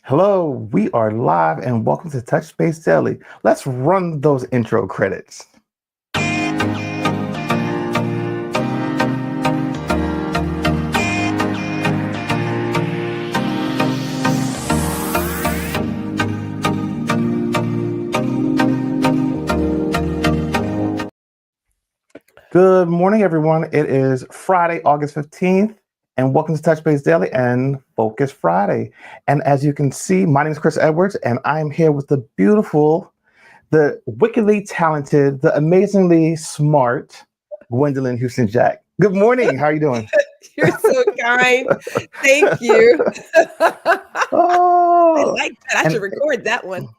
Hello, we are live and welcome to Touch Space Daily. Let's run those intro credits. Good morning, everyone. It is Friday, August 15th, and welcome to Touch Base Daily and Focus Friday. And as you can see, my name is Chris Edwards, and I am here with the beautiful, the wickedly talented, the amazingly smart Gwendolyn Houston Jack. Good morning. How are you doing? You're so kind. Thank you. Oh, I like that. I should record that one.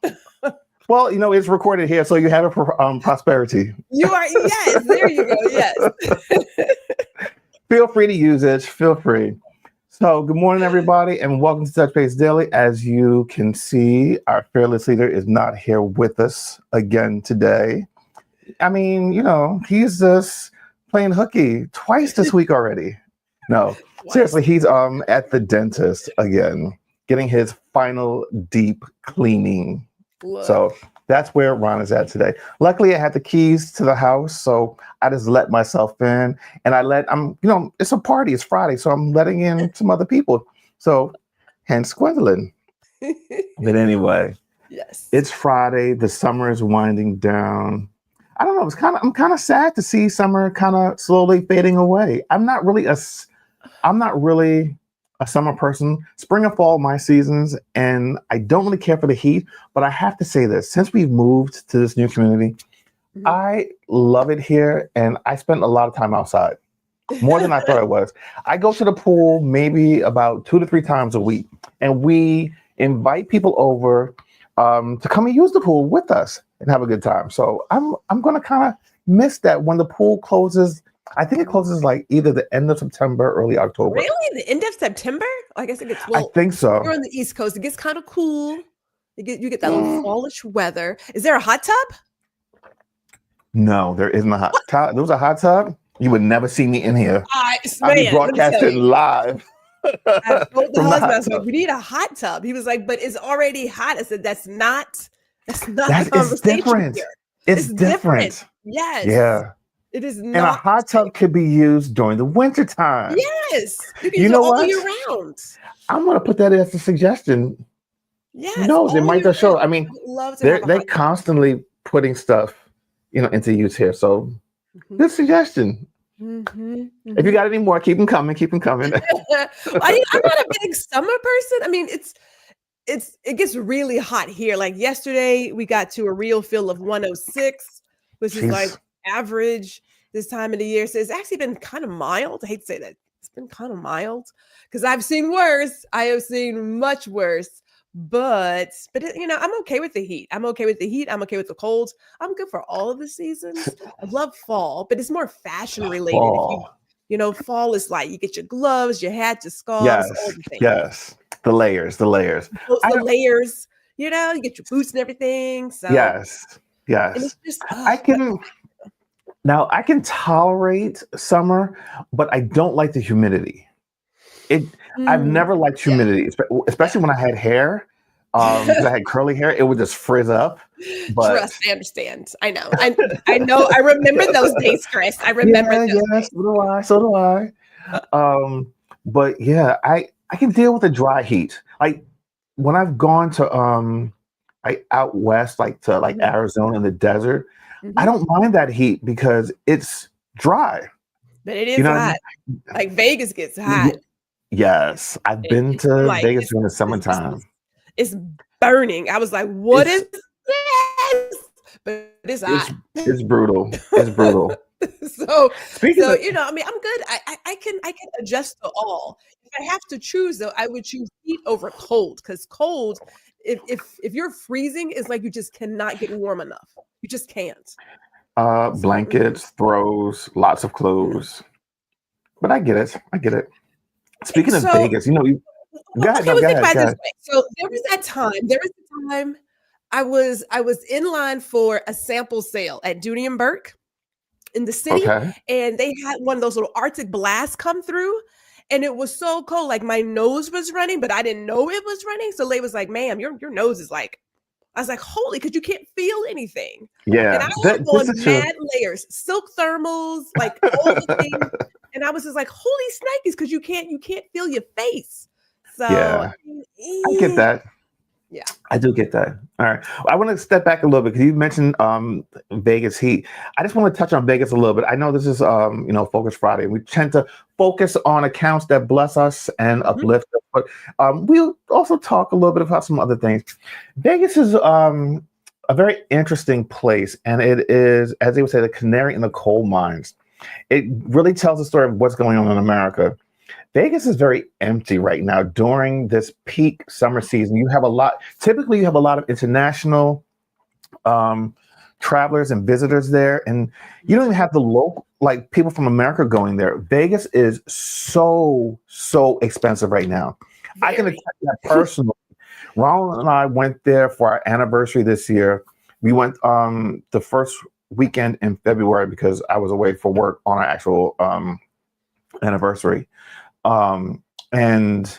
Well, you know, it's recorded here, so you have it for prosperity. You are, yes, there you go, yes. Feel free to use it. Feel free. So, good morning, everybody, and welcome to Touch Base Daily. As you can see, our fearless leader is not here with us again today. I mean, you know, he's just playing hooky twice this week already. No, seriously, he's at the dentist again, getting his final deep cleaning. Look. So that's where Ron is at today. Luckily, I had the keys to the house, so I just let myself in, and it's a party. It's Friday, so I'm letting in some other people. So, hence Gwendolyn. But anyway, yes, it's Friday. The summer is winding down. I don't know. I'm kind of sad to see summer kind of slowly fading away. I'm not really a summer person. Spring and fall, my seasons, and I don't really care for the heat, but I have to say this, since we've moved to this new community, I love it here, and I spend a lot of time outside, more than I thought I was. I go to the pool maybe about 2 to 3 times a week, and we invite people over to come and use the pool with us and have a good time. So I'm going to kind of miss that when the pool closes. I think it closes like either the end of September, early October. Really? The end of September? I guess it gets I think so. You're on the East Coast. It gets kind of cool. You get that little fallish weather. Is there a hot tub? No, there isn't a hot tub. There was a hot tub. You would never see me in here. I'd be broadcasting live. I told the husband, I was like, we need a hot tub. He was like, but it's already hot. I said, that's not the conversation different. Here. It's different. Yes. Yeah. It is not. And a hot tub could be used during the winter time. Yes. You can use it all year round. I'm going to put that as a suggestion. Yes. No, they might just show. I mean, they're constantly putting stuff, into use here. So good suggestion. If you got any more, keep them coming. I'm not a big summer person. I mean, it gets really hot here. Like yesterday, we got to a real feel of 106, which is like average this time of the year. So it's actually been kind of mild. I hate to say that. It's been kind of mild because I've seen worse. I have seen much worse. But I'm okay with the heat. I'm okay with the cold. I'm good for all of the seasons. I love fall, but it's more fashion related. Fall is like you get your gloves, your hat, your scarves, all the things. Yes. The layers. The layers, you get your boots and everything. So yes. And it's just, I can tolerate summer, but I don't like the humidity. I've never liked humidity, especially when I had hair. Because I had curly hair, it would just frizz up. But trust, I understand. I know. I know. I remember those days, Chris. I remember those days. So do I. But yeah, I can deal with the dry heat. Like when I've gone to out west, like to Arizona in the desert, I don't mind that heat because it's dry. But it is hot. Like Vegas gets hot. Yes, I've been to Vegas during the summertime. It's burning. I was like, what is this? But it's hot. It's brutal. It's brutal. So I'm good. I can adjust to all. If I have to choose though, I would choose heat over cold because cold, if you're freezing, it's like you just cannot get warm enough. You just can't. Blankets, throws, lots of clothes. But I get it. Speaking of Vegas, go ahead. So there was a time I was in line for a sample sale at Dooney and Burke in the city, and they had one of those little Arctic blasts come through, and it was so cold. Like my nose was running, but I didn't know it was running. So Lay was like, "Ma'am, your nose is like." I was like, "Holy!" Because you can't feel anything. And I Yeah, have this on is true. mad layers, silk thermals, like all the things. And I was just like, "Holy snikes!" Because you can't feel your face. So Yeah, I get that. yeah. I do get that. All right. I want to step back a little bit because you mentioned Vegas heat. I just want to touch on Vegas a little bit. I know this is Focus Friday. We tend to focus on accounts that bless us and uplift us, but we'll also talk a little bit about some other things. Vegas is a very interesting place, and it is, as they would say, the canary in the coal mines. It really tells the story of what's going on in America. Vegas is very empty right now during this peak summer season. Typically you have a lot of international travelers and visitors there, and you don't even have the local, like people from America going there. Vegas is so expensive right now. I can attest that personally. Ronald and I went there for our anniversary this year. We went the first weekend in February because I was away for work on our actual anniversary. And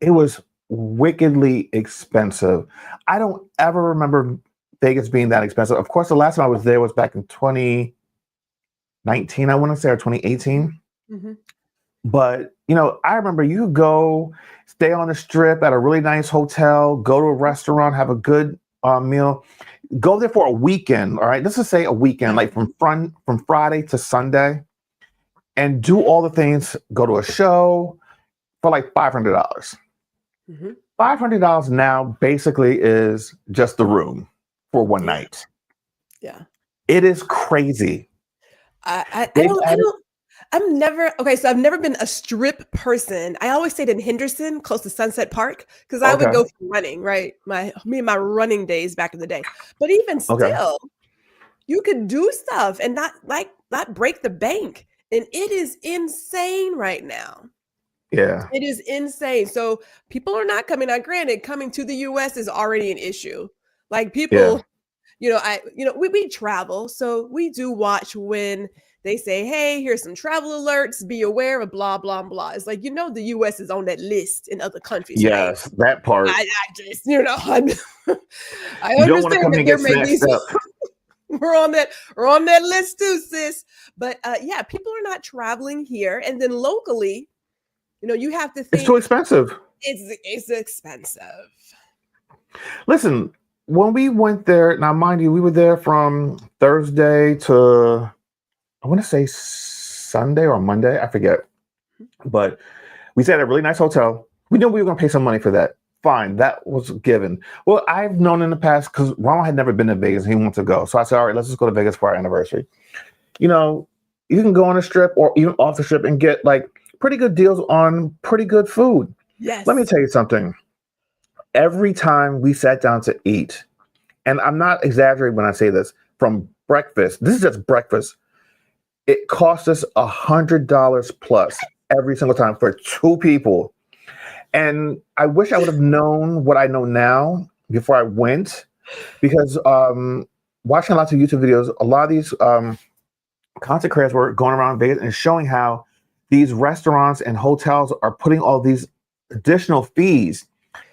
it was wickedly expensive. I don't ever remember Vegas being that expensive. Of course, the last time I was there was back in 2019, I want to say, or 2018. But, I remember you could go stay on the strip at a really nice hotel, go to a restaurant, have a good meal, go there for a weekend. All right. Let's just say a weekend, like from Friday to Sunday, and do all the things, go to a show for like $500. $500 now basically is just the room for one night. Yeah. It is crazy. I've never been a strip person. I always stayed in Henderson, close to Sunset Park, because I would go for running, right? My running days back in the day. But even still, you could do stuff and not break the bank. And it is insane right now. Yeah. It is insane. So people are not coming. Now, granted, coming to the US is already an issue. Like people, we travel. So we do watch when they say, "Hey, here's some travel alerts. Be aware of blah, blah, blah." It's like, the US is on that list in other countries, right? Yes, that part. I just, I You don't want to come understand here that and there get may be snatched up. we're on that list too, sis. But people are not traveling here. And then locally, you have to think It's too expensive. It's expensive. Listen, when we went there, now mind you, we were there from Thursday to, I want to say Sunday or Monday, I forget. But we stayed at a really nice hotel. We knew we were going to pay some money for that. Fine, that was given. Well, I've known in the past, because Ronald had never been to Vegas and he wanted to go. So I said, all right, let's just go to Vegas for our anniversary. You can go on a strip or even off the strip and get like pretty good deals on pretty good food. Yes. Let me tell you something. Every time we sat down to eat, and I'm not exaggerating when I say this, from breakfast, this is just breakfast, it cost us $100 plus every single time for two people. And I wish I would have known what I know now before I went, because watching lots of YouTube videos, a lot of these content creators were going around Vegas and showing how these restaurants and hotels are putting all these additional fees.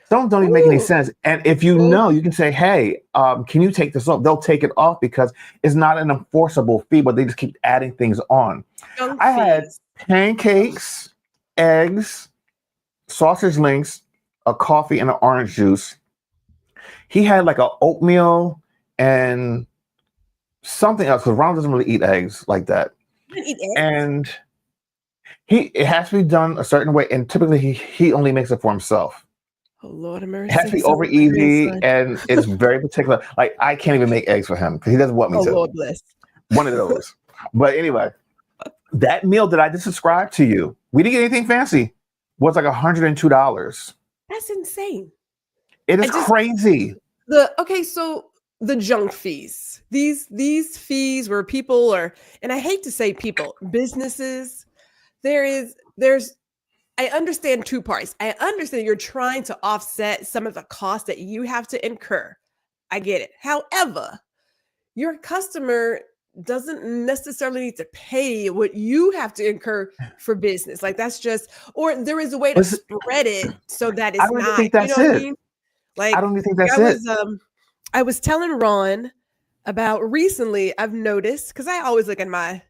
Some don't even make any sense. And if you can say, "Hey, can you take this off?" They'll take it off because it's not an enforceable fee, but they just keep adding things on. I had pancakes, eggs, sausage links, a coffee, and an orange juice. He had like an oatmeal and something else, because Ronald doesn't really eat eggs like that. And it has to be done a certain way, and typically he only makes it for himself. Oh, Lord of mercy. It has to be over easy, and it's very particular. Like, I can't even make eggs for him because he doesn't want me to. Oh, Lord bless. One of those. But anyway, that meal that I just described to you, we didn't get anything fancy, was like $102. That's insane. It is crazy. So the junk fees, these fees where people are, and I hate to say people, businesses, I understand two parts. I understand you're trying to offset some of the costs that you have to incur. I get it. However, your customer doesn't necessarily need to pay what you have to incur for business. Like that's just, or there is a way to spread it so that I it's don't even not, think that's what I it. mean? Like I don't even think that's I it. was I was telling Ron about recently, I've noticed, because I always look at my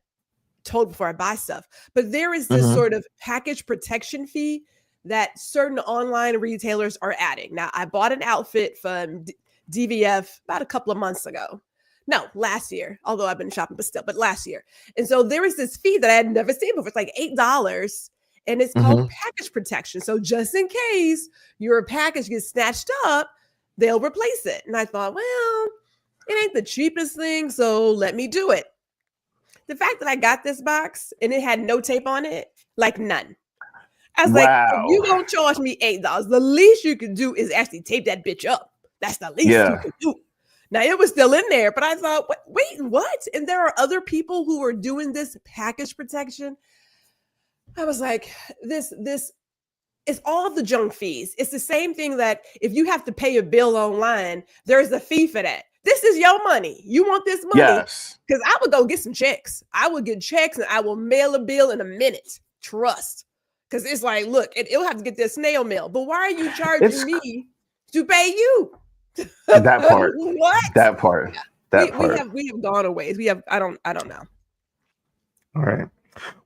total before I buy stuff, but there is this sort of package protection fee that certain online retailers are adding. Now, I bought an outfit from DVF about a couple of months ago. No, last year, although I've been shopping, but last year. And so there is this fee that I had never seen before. It's like $8 and it's called package protection. So just in case your package gets snatched up, they'll replace it. And I thought, well, it ain't the cheapest thing, so let me do it. The fact that I got this box and it had no tape on it, like none. I was like, if you gonna charge me $8, the least you can do is actually tape that bitch up. That's the least you can do. Now it was still in there, but I thought, wait, what? And there are other people who are doing this package protection. I was like, this is all the junk fees. It's the same thing that if you have to pay a bill online, there's a fee for that. This is your money. You want this money? Yes. Because I would go get some checks. I would get checks and I will mail a bill in a minute. Trust. Because it's like, look, it'll have to get their snail mail. But why are you charging me to pay you? That part. What? That part. We have gone away. I don't know. All right.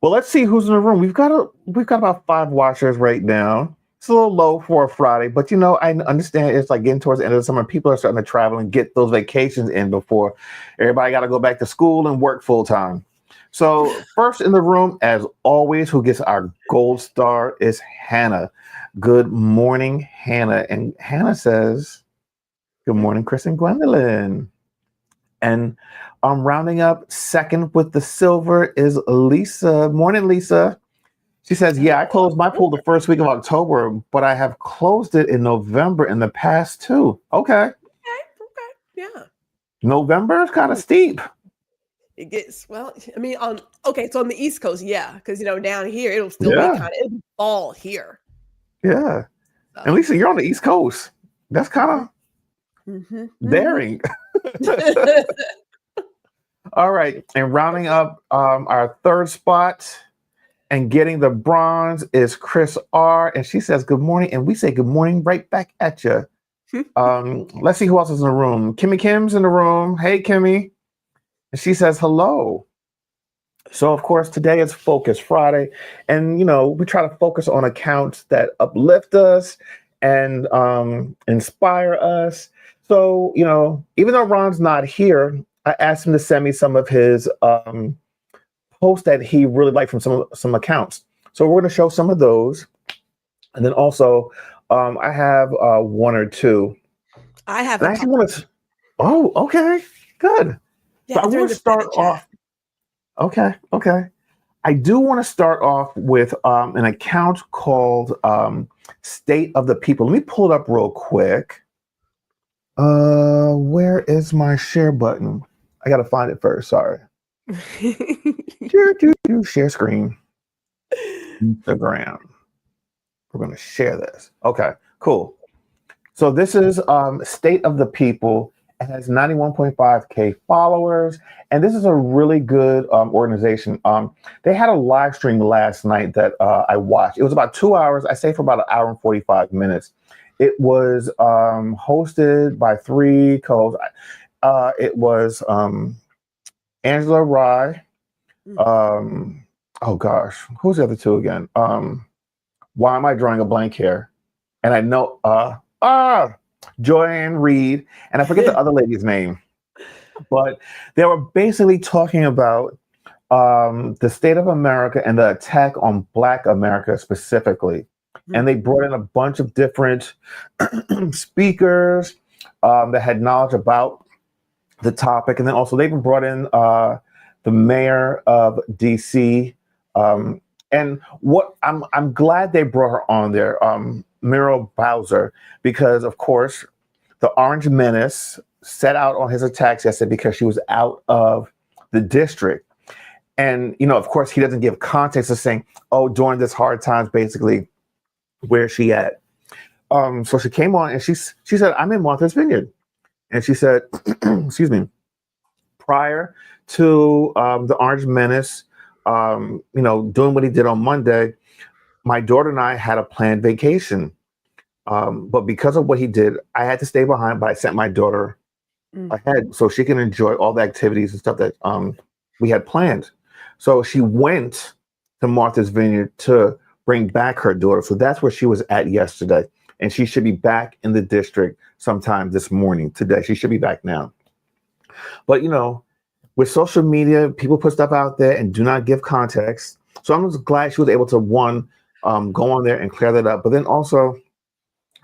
Well, let's see who's in the room. We've got about 5 watchers right now. It's a little low for a Friday, but I understand it's like getting towards the end of the summer. People are starting to travel and get those vacations in before everybody got to go back to school and work full time. So first in the room, as always, who gets our gold star is Hannah. Good morning, Hannah. And Hannah says, good morning, Chris and Gwendolyn. And rounding up second with the silver is Lisa. Morning, Lisa. She says, yeah, I closed my pool the first week of October, but I have closed it in November in the past too. Okay. Yeah. November is kind of steep. It gets, well, I mean, so on the East Coast, yeah, because, down here, it'll still be it'll fall here. Yeah. So. And Lisa, you're on the East Coast. That's kind of daring. All right. And rounding up our third spot and getting the bronze is Chris R. And she says, good morning. And we say good morning right back at you. Let's see who else is in the room. Kimmy Kim's in the room. Hey, Kimmy. And she says, hello. So, of course, today is Focus Friday. And, we try to focus on accounts that uplift us and inspire us. So, even though Ron's not here, I asked him to send me some of his posts that he really liked from some accounts. So we're going to show some of those. And then also, I have one or two. I have a couple. Oh, okay. Good. Yeah, so I want to start off. Okay. I do want to start off with an account called State of the People. Let me pull it up real quick. Where is my share button? I got to find it first. Sorry. Share screen. Instagram. We're going to share this. Okay, cool. So this is State of the People. It has 91.5K followers, and this is a really good organization. They had a live stream last night that I watched. It was about 2 hours. I say for about 1 hour and 45 minutes. It was hosted by 3 co-hosts. It was Angela Rye. Oh gosh, who's the other 2 again? Why am I drawing a blank here? And I know Joanne Reed, and I forget the other lady's name. But they were basically talking about the state of America and the attack on Black America specifically. And they brought in a bunch of different speakers that had knowledge about the topic. And then also they even brought in the mayor of DC. And what I'm glad they brought her on there, Muriel Bowser, because of course the Orange Menace set out on his attacks yesterday because she was out of the district. And, of course, he doesn't give context of saying, oh, during this hard times, basically, where's she at? So she came on and she said, I'm in Martha's Vineyard. And she said, excuse me, prior to the Orange Menace, doing what he did on Monday, my daughter and I had a planned vacation. But because of what he did, I had to stay behind, but I sent my daughter ahead so she can enjoy all the activities and stuff that we had planned. So she went to Martha's Vineyard to bring back her daughter. So that's where she was at yesterday. And she should be back in the district sometime this morning, today. She should be back now. But, with social media, people put stuff out there and do not give context. So I'm just glad she was able to, one, go on there and clear that up. But then also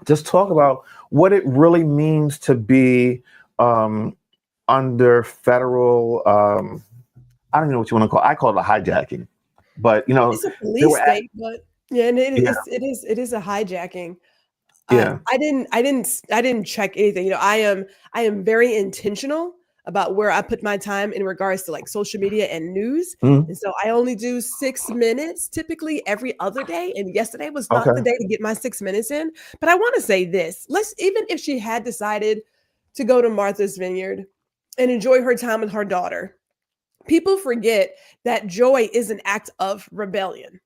just talk about what it really means to be under federal, I don't know what you want to call it. I call it a hijacking. But, it's a police state, but yeah, and it is a hijacking. Yeah. I didn't check anything. I am very intentional about where I put my time in regards to like social media and news. Mm-hmm. And so I only do 6 minutes typically every other day. And yesterday was not the day to get my 6 minutes in. But I want to say this, even if she had decided to go to Martha's Vineyard and enjoy her time with her daughter, people forget that joy is an act of rebellion.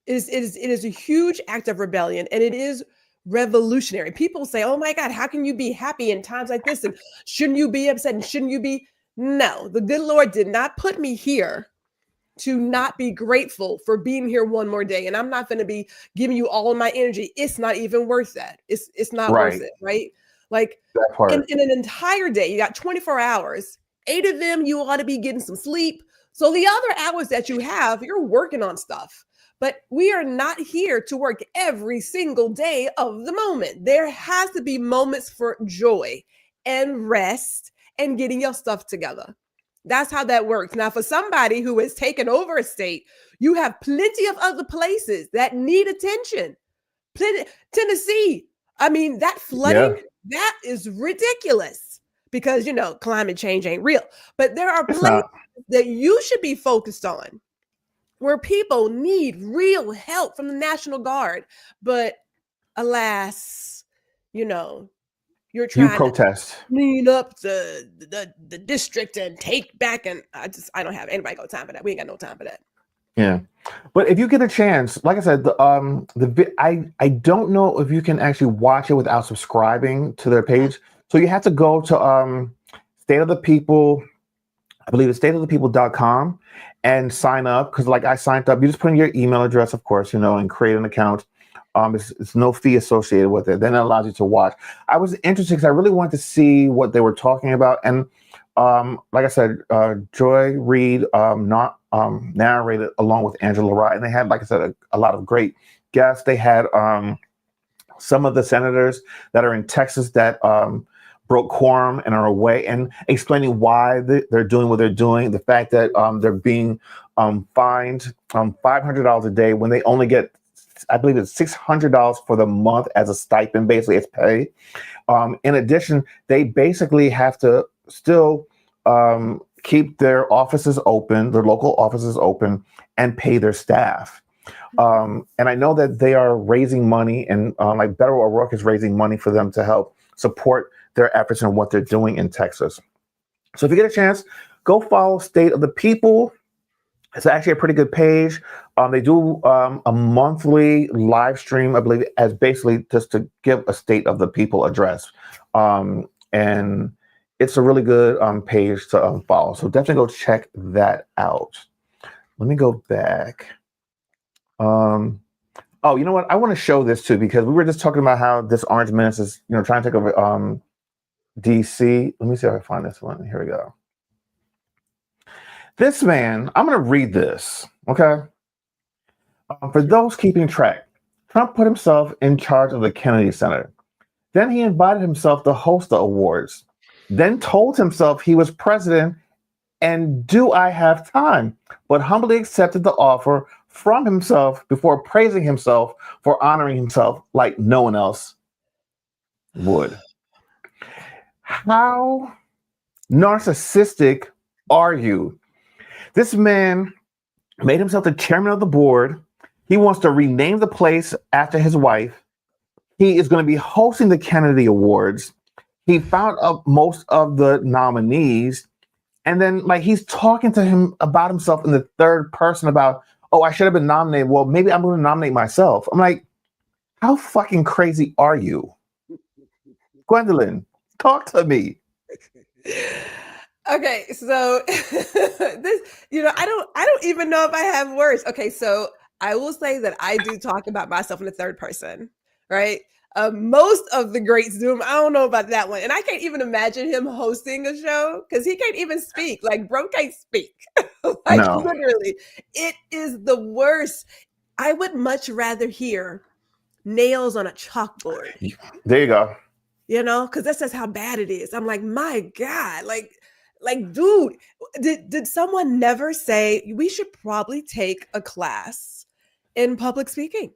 It is a huge act of rebellion, and it is revolutionary. People say, oh my God, how can you be happy in times like this? And shouldn't you be upset? And shouldn't you be? No, the good Lord did not put me here to not be grateful for being here one more day. And I'm not going to be giving you all of my energy. It's not even worth that. It's not worth it, right? Like in an entire day, you got 24 hours, 8 of them, you ought to be getting some sleep. So the other hours that you have, you're working on stuff. But we are not here to work every single day of the moment. There has to be moments for joy and rest and getting your stuff together. That's how that works. Now, for somebody who has taken over a state, you have plenty of other places that need attention. Tennessee, I mean, that flooding, that is ridiculous because, climate change ain't real. But there are places that you should be focused on, where people need real help from the National Guard. But alas, you're trying protest to clean up the district and take back. And I don't have anybody got time for that. We ain't got no time for that. Yeah. But if you get a chance, like I said, I don't know if you can actually watch it without subscribing to their page. So you have to go to State of the People, I believe it's stateoftheppl.com, and sign up. Because like I signed up, you just put in your email address, of course, and create an account. It's no fee associated with it. Then it allows you to watch. I was interested because I really wanted to see what they were talking about. And like I said, Joy Reid narrated along with Angela Rye. And they had, like I said, a lot of great guests. They had some of the senators that are in Texas that broke quorum and are away, and explaining why they're doing what they're doing. The fact that they're being fined $500 a day when they only get, I believe it's $600 for the month as a stipend. Basically, it's pay. In addition, they basically have to still keep their offices open, their local offices open, and pay their staff. And I know that they are raising money, and like Beto O'Rourke is raising money for them to help support their efforts and what they're doing in Texas. So if you get a chance, go follow State of the People. It's actually a pretty good page. They do a monthly live stream, I believe, as basically just to give a State of the People address. And it's a really good page to follow. So definitely go check that out. Let me go back. Oh, you know what? I want to show this too, because we were just talking about how this Orange Menace is, trying to take over DC. Let me see if I can find this one. Here we go. This man, I'm going to read this, okay? For those keeping track, Trump put himself in charge of the Kennedy Center. Then he invited himself to host the awards. Then told himself he was president, and do I have time? But humbly accepted the offer from himself before praising himself for honoring himself like no one else would. How narcissistic are you? This man made himself the chairman of the board. He wants to rename the place after his wife. He is going to be hosting the Kennedy Awards. He found up most of the nominees. And then like he's talking to him about himself in the third person about, oh, I should have been nominated. Well, maybe I'm going to nominate myself. I'm like, how fucking crazy are you? Gwendolyn, talk to me. Okay, so this, I don't even know if I have words. Okay, so I will say that I do talk about myself in the third person, right? Most of the greats do. I don't know about that one, and I can't even imagine him hosting a show because he can't even speak. Like, bro can't speak. Like, No. literally, it is the worst. I would much rather hear nails on a chalkboard. There you go. Because that says how bad it is. I'm like, my God, like, dude, did someone never say we should probably take a class in public speaking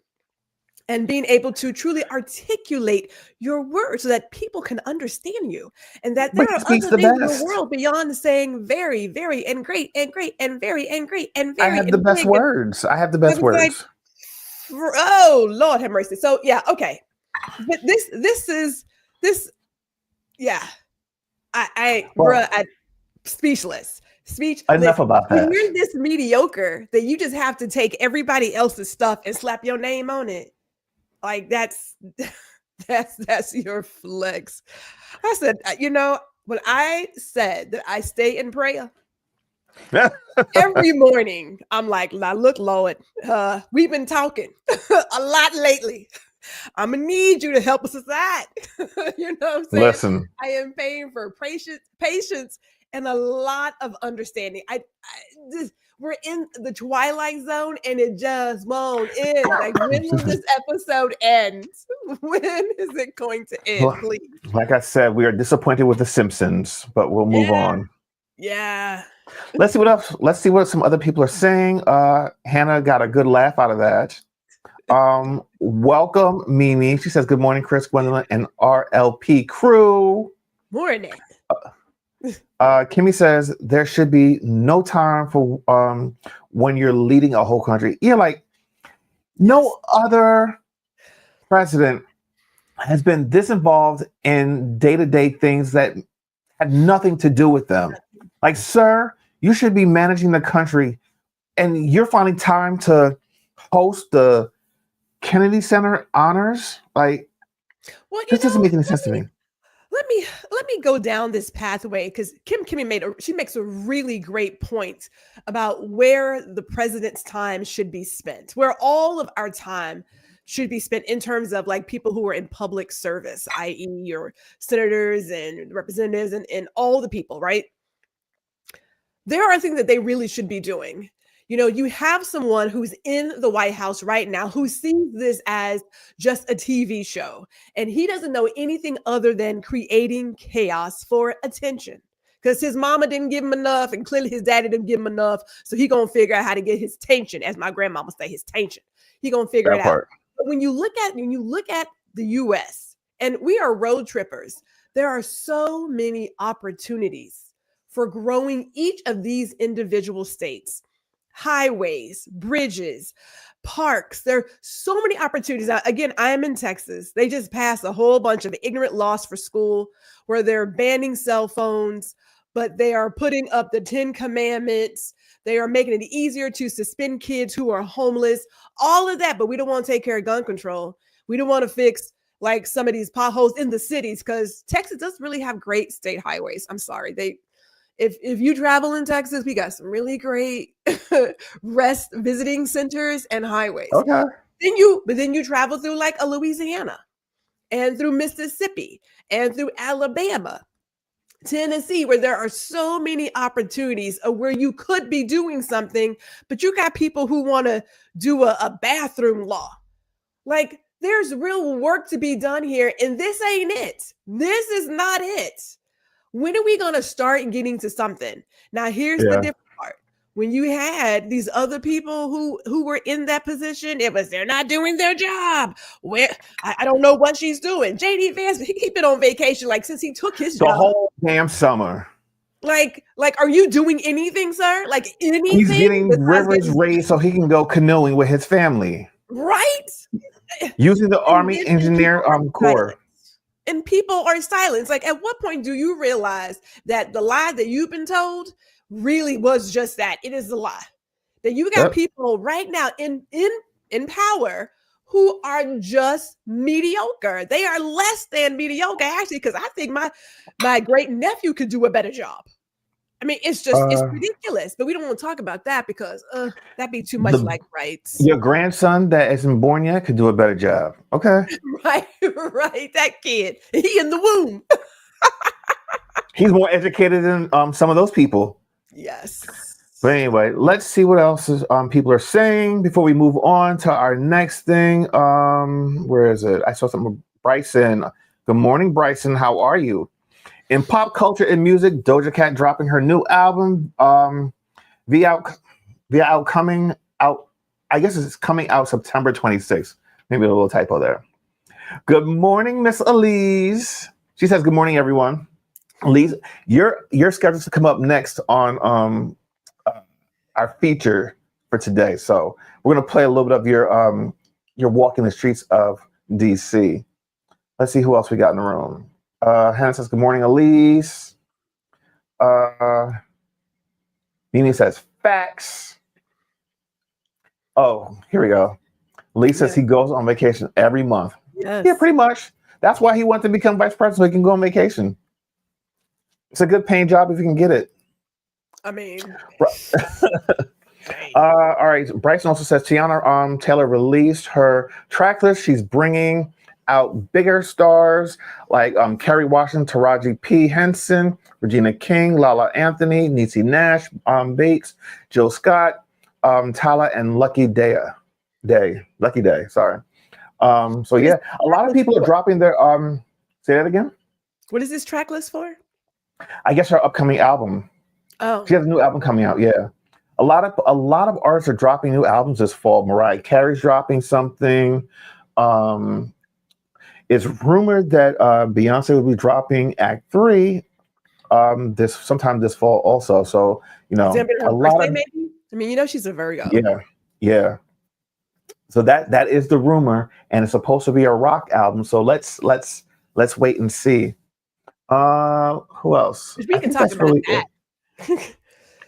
and being able to truly articulate your words so that people can understand you, and that there are other things in the world beyond saying very, very, and great, and great, and very, and great, and very. I have the best words. I have the best words. Like, oh, Lord have mercy. So yeah, okay, but this, yeah, I'm speechless. Enough about that. When you're this mediocre that you just have to take everybody else's stuff and slap your name on it, like that's your flex. I said, when I said that I stay in prayer every morning, I'm like, now look, Lord, we've been talking a lot lately. I'm gonna need you to help us with that. You know what I'm saying? Listen, I am paying for patience and a lot of understanding. We're in the twilight zone and it just won't end. Like, when will this episode end? When is it going to end, please? Like I said, we are disappointed with The Simpsons, but we'll move on. Yeah. Let's see what else. Let's see what some other people are saying. Hannah got a good laugh out of that. Welcome, Mimi. She says, good morning, Chris, Gwendolyn, and RLP crew. Morning. Kimmy says there should be no time for when you're leading a whole country. Yeah, like no other president has been this involved in day-to-day things that had nothing to do with them. Like, sir, you should be managing the country, and you're finding time to host the Kennedy Center honors. Like, this doesn't make any sense to me. Let me go down this pathway, because Kimmy she makes a really great point about where the president's time should be spent, where all of our time should be spent in terms of like people who are in public service, i.e. your senators and representatives and all the people, right? There are things that they really should be doing. You have someone who's in the White House right now who sees this as just a TV show, and he doesn't know anything other than creating chaos for attention, because his mama didn't give him enough, and clearly his daddy didn't give him enough. So he gonna figure out how to get his tension, as my grandmama say, his tension. He gonna figure it out. But when you look at the U.S., and we are road trippers, there are so many opportunities for growing each of these individual states. Highways, bridges, parks. There are so many opportunities. Again, I am in Texas. They just passed a whole bunch of ignorant laws for school where they're banning cell phones, but they are putting up the 10 commandments. They are making it easier to suspend kids who are homeless, all of that. But we don't want to take care of gun control. We don't want to fix like some of these potholes in the cities, because Texas doesn't really have great state highways. I'm sorry. If you travel in Texas, we got some really great rest visiting centers and highways. Okay. Then you travel through like a Louisiana and through Mississippi and through Alabama, Tennessee, where there are so many opportunities of where you could be doing something, but you got people who want to do a bathroom law. Like, there's real work to be done here, and this ain't it. This is not it. When are we going to start getting to something? Now, here's the different part. When you had these other people who were in that position, it was they're not doing their job. Where I don't know what she's doing. JD Vance, he's been on vacation like since he took his job. The whole damn summer. Like, are you doing anything, sir? Like anything? He's getting rivers raised so he can go canoeing with his family. Right? Using the Army Engineer Corps. and people are silenced. Like, at what point do you realize that the lie that you've been told really was just that? It is a lie. That you got people right now in power who are just mediocre. They are less than mediocre, actually, because I think my great nephew could do a better job. I mean, it's just it's ridiculous. But we don't want to talk about that because that'd be too much like rights. Your grandson that isn't born yet could do a better job. Okay. Right. That kid, he in the womb. He's more educated than some of those people. Yes. But anyway, let's see what else people are saying before we move on to our next thing. Where is it? I saw something. Bryson. Good morning, Bryson. How are you? In pop culture and music, Doja Cat dropping her new album. Coming out. I guess it's coming out September 26th. Maybe a little typo there. Good morning, Miss Elise. She says, "Good morning, everyone." Elise, you're scheduled to come up next on our feature for today. So we're going to play a little bit of your walking the streets of DC. Let's see who else we got in the room. Hannah says, "Good morning, Elise." Nini says, "Facts." Oh, here we go. Elise says he goes on vacation every month. Yes. Yeah, pretty much. That's why he wanted to become vice president, so he can go on vacation. It's a good paying job if you can get it. I mean, all right. Bryson also says Tiana Taylor released her track list. She's bringing out bigger stars like Kerry Washington, Taraji P. Henson, Regina King, Lala Anthony, Niecy Nash, Bates, Jill Scott, Tala, and Lucky Day. Sorry. So yeah, a lot of people are dropping their say that again. What is this track list for? I guess her upcoming album. Oh, she has a new album coming out. Yeah, a lot of artists are dropping new albums this fall. Mariah Carey's dropping something. It's rumored that Beyonce will be dropping Act 3 sometime this fall also. So a lot of maybe. I mean, she's a Virgo. Yeah. So that is the rumor, and it's supposed to be a rock album. So let's wait and see. Who else? We can talk about that.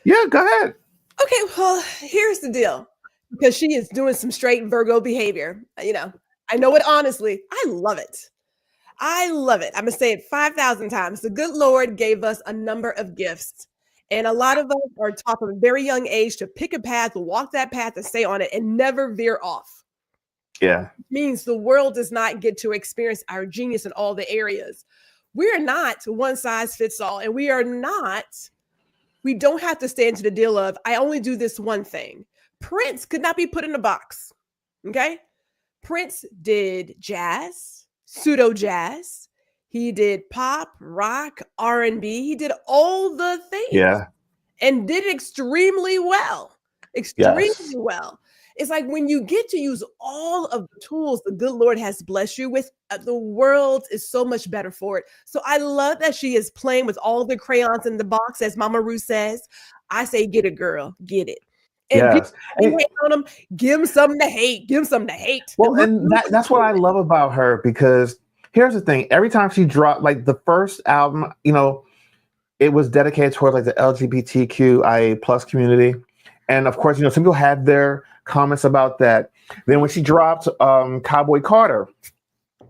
Yeah, go ahead. Okay, well, here's the deal. Because she is doing some straight Virgo behavior. I know it honestly. I love it. I'm going to say it 5,000 times. The good Lord gave us a number of gifts. And a lot of us are taught from a very young age to pick a path, walk that path, and stay on it, and never veer off. Yeah. It means the world does not get to experience our genius in all the areas. We are not one size fits all. And we don't have to stay into the deal of, I only do this one thing. Prince could not be put in a box. Okay? Prince did jazz, pseudo jazz. He did pop, rock, R&B. He did all the things. Yeah. And did extremely well. Well. It's like when you get to use all of the tools the good Lord has blessed you with, the world is so much better for it. So I love that she is playing with all the crayons in the box, as Mama Ruth says. I say, get it, girl, get it. And yes. hate on them, give them something to hate. Well, and that's what I love about her, because here's the thing. Every time she dropped, like the first album, it was dedicated towards like the LGBTQIA plus community. And of course, some people had their comments about that. Then when she dropped Cowboy Carter,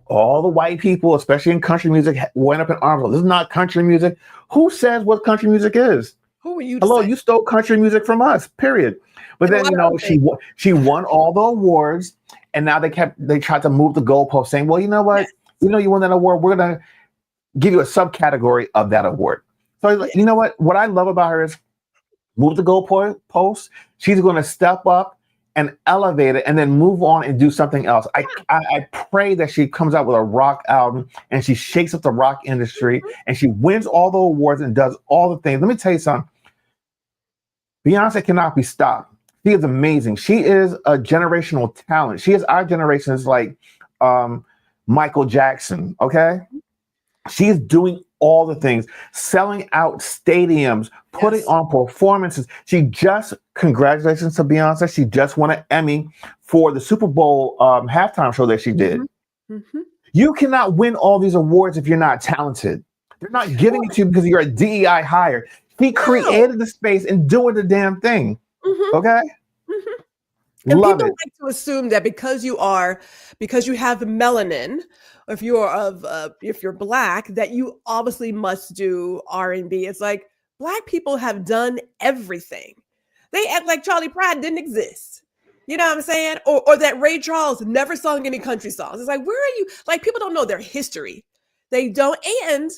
all the white people, especially in country music, went up in arms. This is not country music. Who says what country music is? Who are you? Hello, you stole country music from us, period. But then, she won all the awards, and now they tried to move the goalpost, saying, well, you know what? Yes. You won that award. We're going to give you a subcategory of that award. So, you know what? What I love about her is move the goalpost. She's going to step up and elevate it and then move on and do something else. I pray that she comes out with a rock album and she shakes up the rock industry and she wins all the awards and does all the things. Let me tell you something. Beyonce cannot be stopped. She is amazing. She is a generational talent. She is our generation's like Michael Jackson, okay? She's doing all the things, selling out stadiums, putting on performances. Congratulations to Beyonce. She just won an Emmy for the Super Bowl halftime show that she did. Mm-hmm. You cannot win all these awards if you're not talented. They're not giving it to you because you're a DEI hire. He created the space and doing the damn thing. Mhm. Okay? Mhm. And Love people it. like to assume that because you have melanin, or if you're black, that you obviously must do R&B. It's like black people have done everything. They act like Charlie Pride didn't exist. You know what I'm saying? Or that Ray Charles never sung any country songs. It's like, where are you? Like, people don't know their history. They don't. And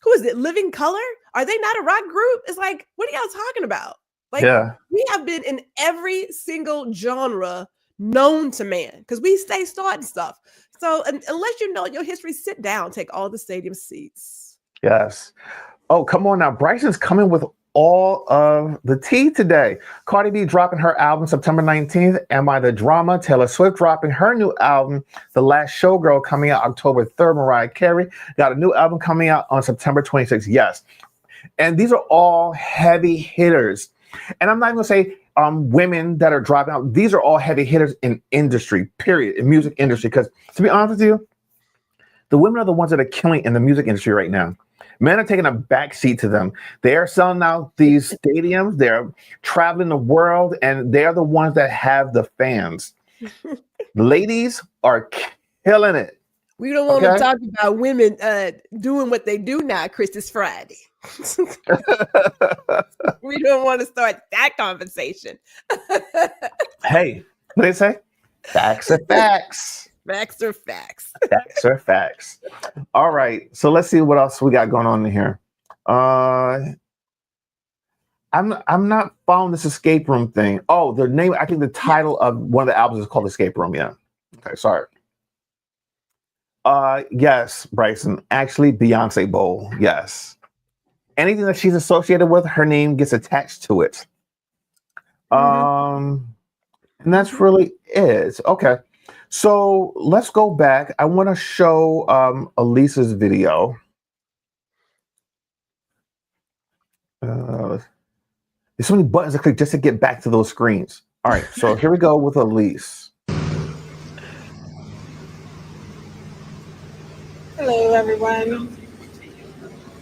who is it? Living Color? Are they not a rock group? It's like, what are y'all talking about? Like, Yeah. we have been in every single genre known to man because we stay starting stuff. So unless you know your history, sit down, take all the stadium seats. Yes. Oh, come on now. Bryson's coming with all of the tea today. Cardi B dropping her album September 19th. Am I the Drama? Taylor Swift dropping her new album, The Last Showgirl, coming out October 3rd. Mariah Carey got a new album coming out on September 26th. Yes. And these are all heavy hitters. And I'm not even going to say women that are dropping out. These are all heavy hitters in industry, period, in music industry. Because to be honest with you, the women are the ones that are killing in the music industry right now. Men are taking a backseat to them. They are selling out these stadiums. They're traveling the world, and they're the ones that have the fans. Ladies are killing it. We don't want to talk about women doing what they do now, Chris. It's Friday. We don't want to start that conversation. Hey, what do they say? Facts are facts. Facts are facts. Facts are facts. All right. So let's see what else we got going on in here. I'm not following this escape room thing. Oh, the name, I think the title of one of the albums is called Escape Room. Yeah. Okay, sorry. Yes, Bryson. Actually, Beyonce Bowl. Yes. Anything that she's associated with, her name gets attached to it. And that's really it. Okay. So let's go back. I want to show Elisa's video. There's so many buttons to click just to get back to those screens. All right, so here we go with Elise. Hello, everyone.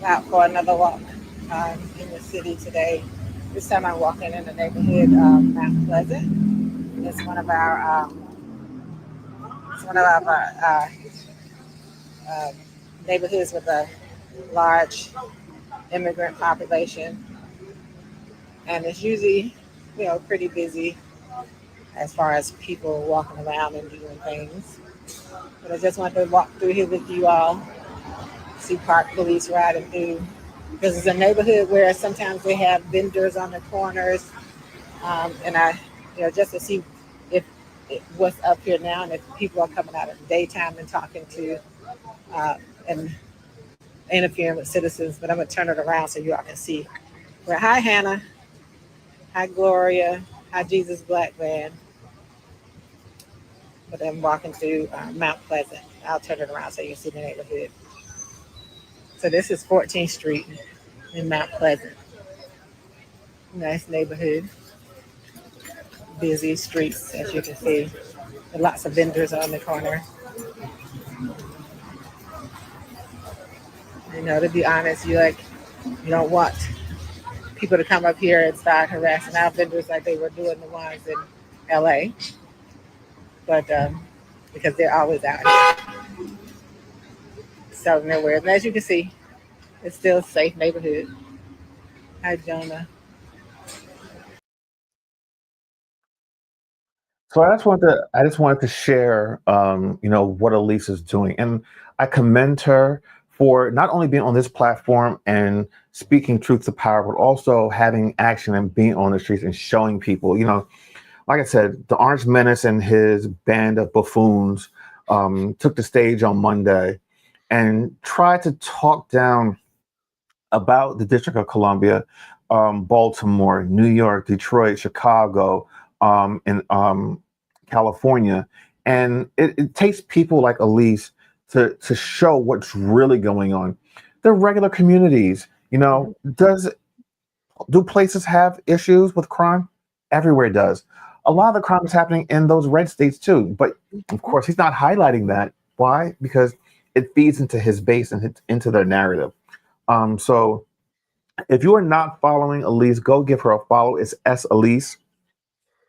Out for another walk in the city today. This time I'm walking in the neighborhood of Mount Pleasant. It's one of our neighborhoods with a large immigrant population, and it's usually, pretty busy as far as people walking around and doing things. But I just wanted to walk through here with you all, see park police riding through, because it's a neighborhood where sometimes they have vendors on the corners, and I, just to see if what's up here now, and if people are coming out in the daytime and talking to and interfering with citizens. But I'm gonna turn it around so you all can see. Well, hi Hannah, hi Gloria, hi Jesus Black Band. But I'm walking through Mount Pleasant. I'll turn it around so you can see the neighborhood. So this is 14th Street in Mount Pleasant. Nice neighborhood. Busy streets, as you can see. And lots of vendors on the corner. To be honest, you don't want people to come up here and start harassing our vendors like they were doing the ones in LA. But because they're always out here selling their wares. And as you can see, it's still a safe neighborhood. Hi, Jonah. So I just wanted to share, what Elise is doing, and I commend her for not only being on this platform and speaking truth to power, but also having action and being on the streets and showing people. Like I said, the Orange Menace and his band of buffoons took the stage on Monday and tried to talk down about the District of Columbia, Baltimore, New York, Detroit, Chicago, and California. And it takes people like Elise to show what's really going on. They're regular communities. Do places have issues with crime? Everywhere it does. A lot of the crime is happening in those red states too. But of course, he's not highlighting that. Why? Because it feeds into his base and into their narrative. So if you are not following Elise, go give her a follow. It's Elise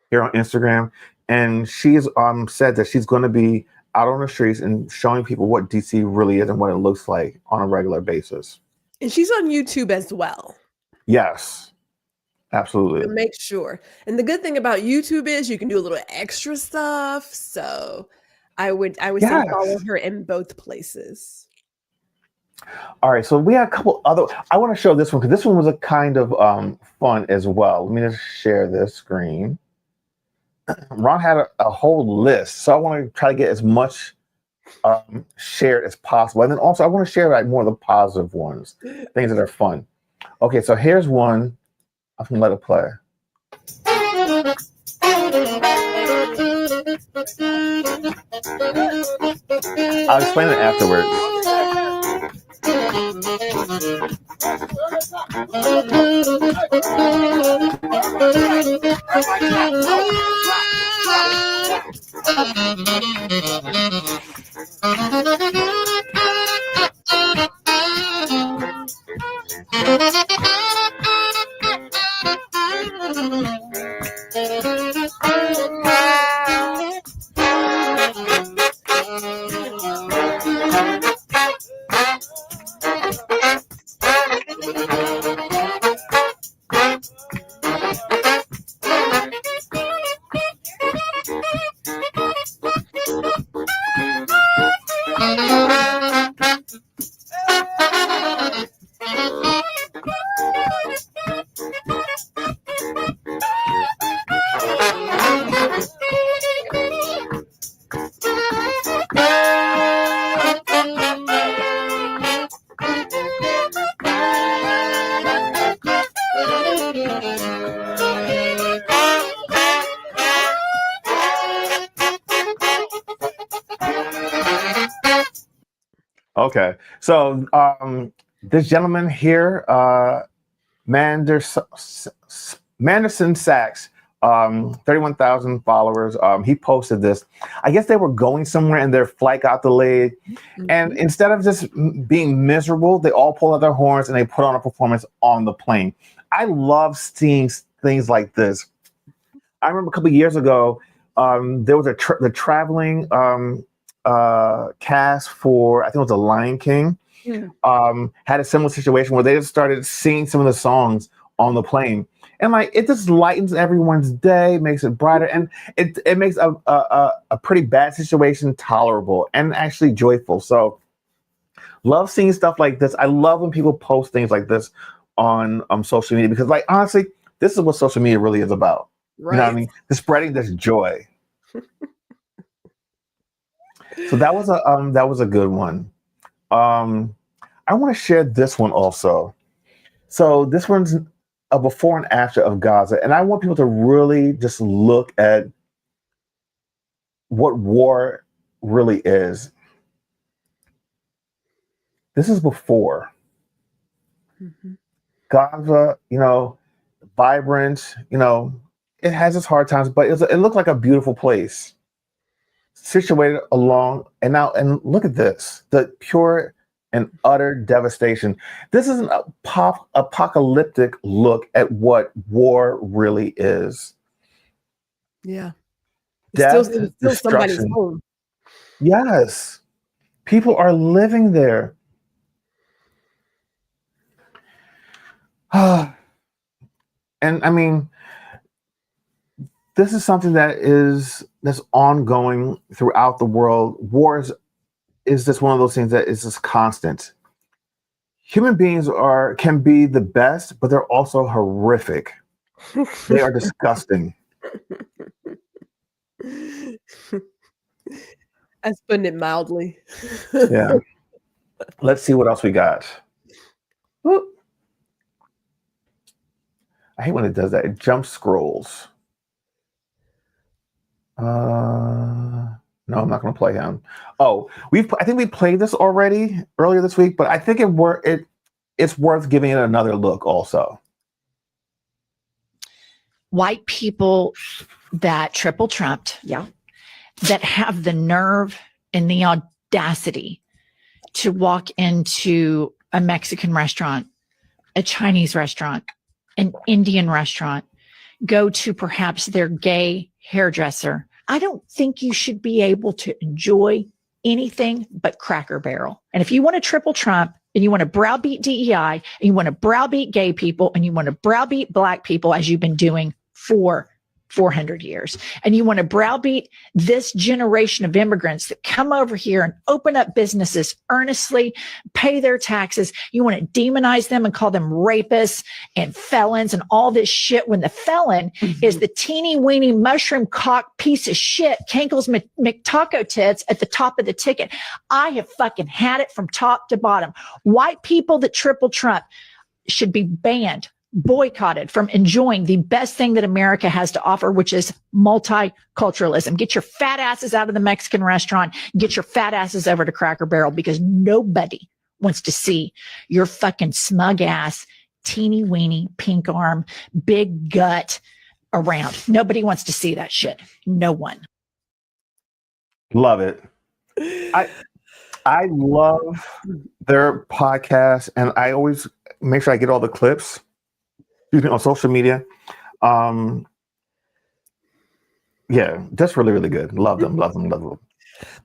here on Instagram, and she's said that she's going to be out on the streets and showing people what DC really is and what it looks like on a regular basis. And she's on YouTube as well. Yes, absolutely. So make sure. And the good thing about YouTube is you can do a little extra stuff. So I would say follow her in both places. All right, so we have a couple other. I want to show this one because this one was a kind of fun as well. Let me just share this screen. Ron had a whole list, so I want to try to get as much shared as possible, and then also I want to share like more of the positive ones, things that are fun. Okay, so here's one. I'm gonna let it play. I'll explain it afterwards. Okay, so this gentleman here, Manderson Sachs, 31,000 followers. He posted this. I guess they were going somewhere and their flight got delayed. And instead of just being miserable, they all pulled out their horns and they put on a performance on the plane. I love seeing things like this. I remember a couple of years ago, there was the traveling cast for, I think it was The Lion King, had a similar situation where they just started singing some of the songs on the plane. And like it just lightens everyone's day, makes it brighter, and it makes a pretty bad situation tolerable and actually joyful. So love seeing stuff like this. I love when people post things like this on social media because, like, honestly, this is what social media really is about. Right. You know what I mean? The spreading this joy. So that was a good one. I want to share this one also. So this one's a before and after of Gaza, and I want people to really just look at what war really is. This is before. Gaza, vibrant, it has its hard times, but it looked like a beautiful place. Situated along, and look at this, the pure and utter devastation. This is an apocalyptic look at what war really is. Yeah. Death, still destruction. Somebody's home. Yes. People are living there. And I mean, this is something that's ongoing throughout the world. Wars is just one of those things that is just constant. Human beings can be the best, but they're also horrific. They are disgusting. That's putting it mildly. Yeah. Let's see what else we got. Whoop. I hate when it does that. It jump scrolls. No, I'm not going to play him. Oh, I think we played this already earlier this week, but I think it's worth giving it another look also. White people that triple trumped, that have the nerve and the audacity to walk into a Mexican restaurant, a Chinese restaurant, an Indian restaurant, go to perhaps their gay hairdresser, I don't think you should be able to enjoy anything but Cracker Barrel. And if you want to triple Trump and you want to browbeat DEI and you want to browbeat gay people and you want to browbeat Black people as you've been doing for 400 years, and you want to browbeat this generation of immigrants that come over here and open up businesses earnestly, pay their taxes. You want to demonize them and call them rapists and felons and all this shit when the felon is the teeny weeny mushroom cock piece of shit, Cankles McTaco tits at the top of the ticket. I have fucking had it from top to bottom. White people that triple Trump should be banned, boycotted from enjoying the best thing that America has to offer, which is multiculturalism. Get your fat asses out of the Mexican restaurant, get your fat asses over to Cracker Barrel, because nobody wants to see your fucking smug ass, teeny weeny, pink arm, big gut around. Nobody wants to see that shit. No one. Love it. I love their podcast, and I always make sure I get all the clips on social media. Yeah, that's really, really good. Love them. But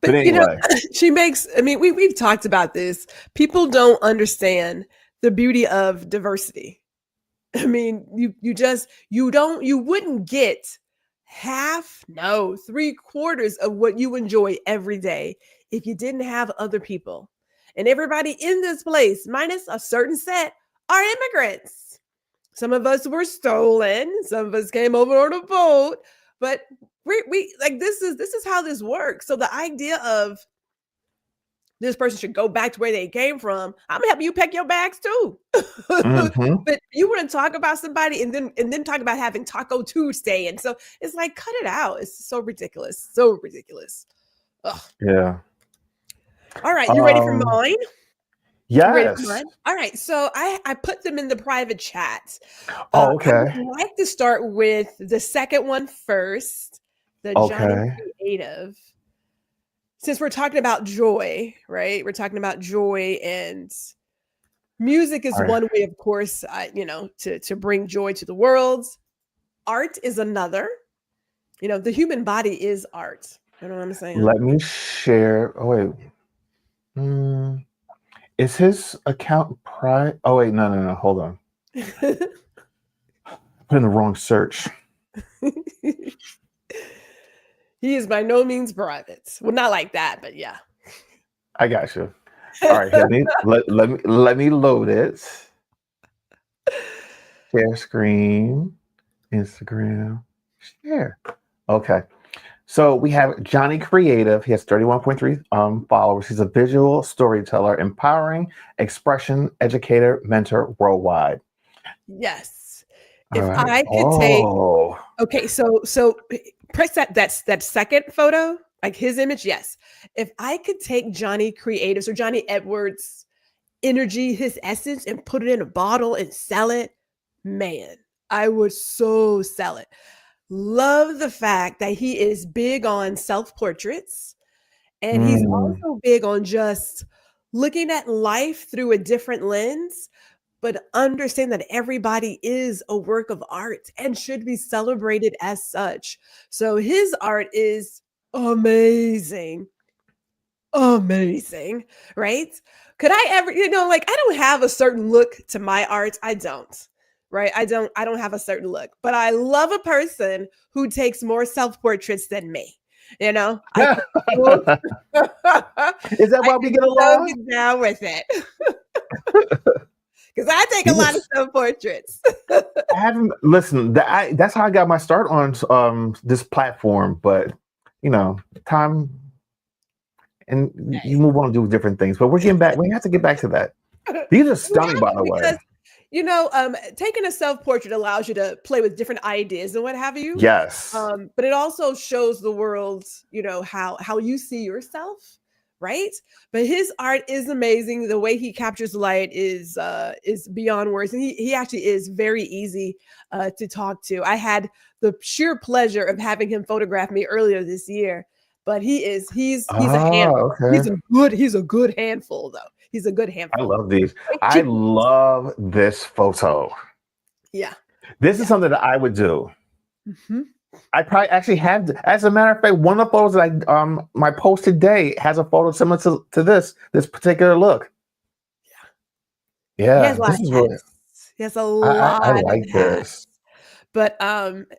anyway, you know, she makes, I mean, we've talked about this. People don't understand the beauty of diversity. I mean, you wouldn't get half, no, 3/4 of what you enjoy every day if you didn't have other people. And everybody in this place, minus a certain set, are immigrants. Some of us were stolen. Some of us came over on a boat, but we like, this is how this works. So the idea of this person should go back to where they came from, I'm helping you pack your bags too. But you want to talk about somebody and then talk about having Taco Tuesday, and so it's like, cut it out. It's so ridiculous. Ugh. Yeah. All right, you ready for mine? Yes. All right. So I put them in the private chat. Okay. I would like to start with the second one first, the Johnny Creative. Since we're talking about joy, right? We're talking about joy, and music is one way, of course, to bring joy to the world. Art is another. You know, the human body is art. You know what I'm saying? Let me share. Oh, wait. Is his account private? Oh, wait, no. Hold on. Put in the wrong search. He is by no means private. Well, not like that, but yeah. I got you. All right, let me load it. Share screen, Instagram, share. Okay. So we have Johnny Creative. He has 31.3 followers. He's a visual storyteller, empowering expression educator, mentor worldwide. Yes. If I could take, okay, so press that second photo, like his image. Yes. If I could take Johnny Creative's or Johnny Edwards' energy, his essence, and put it in a bottle and sell it, man, I would so sell it. Love the fact that he is big on self-portraits, and he's also big on just looking at life through a different lens, but understand that everybody is a work of art and should be celebrated as such. So his art is amazing, right? Could I ever, I don't have a certain look to my art. I don't. Right. I don't have a certain look, but I love a person who takes more self-portraits than me. Is that why we get along? Get down with it. Because I take a lot of self-portraits. I haven't listened. That's how I got my start on this platform. But time, and you move on to do different things. But we're getting back. We have to get back to that. These are stunning, by the way. Taking a self-portrait allows you to play with different ideas and what have you. Yes. But it also shows the world, how you see yourself, right? But his art is amazing. The way he captures light is beyond words. And he actually is very easy to talk to. I had the sheer pleasure of having him photograph me earlier this year. but he's a Oh, handful. okay. He's a good handful though. He's a good I handful. love these. Like, I love this photo. yeah. This is something that I would do. Mm-hmm. I probably actually have. As a matter of fact, one of the photos that I my post today has a photo similar to this particular look. Yeah, He has a lot this of is really. hats. He has a lot I of like hats. this. But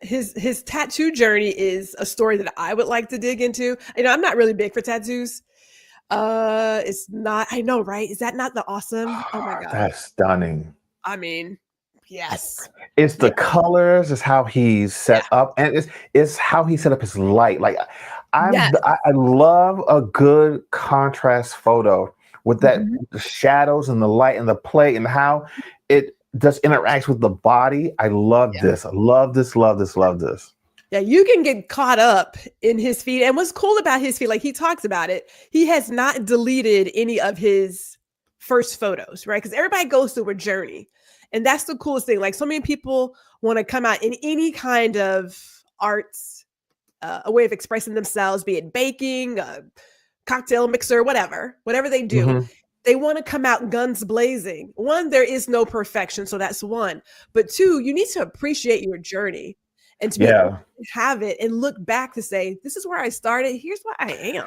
his tattoo journey is a story that I would like to dig into. You know, I'm not really big for tattoos. It's not. I know, right? Is that not the awesome? Oh my god! That's stunning. I mean, yes. It's the Yeah. colors, it's how he's set up, and it's how he set up his light. Like Yes. I love a good contrast photo with that Mhm. the shadows and the light and the play and how it just interacts with the body. I love Yeah. this. I love this, love this, love this. Yeah, you can get caught up in his feed. And what's cool about his feed, like he talks about it, he has not deleted any of his first photos, right? Because everybody goes through a journey. And that's the coolest thing. Like so many people want to come out in any kind of arts, a way of expressing themselves, be it baking, cocktail mixer, whatever they do. Mhm. They want to come out guns blazing. One, there is no perfection. So that's one. But two, you need to appreciate your journey and to be able Yeah. to have it and look back to say, this is where I started. Here's what I am.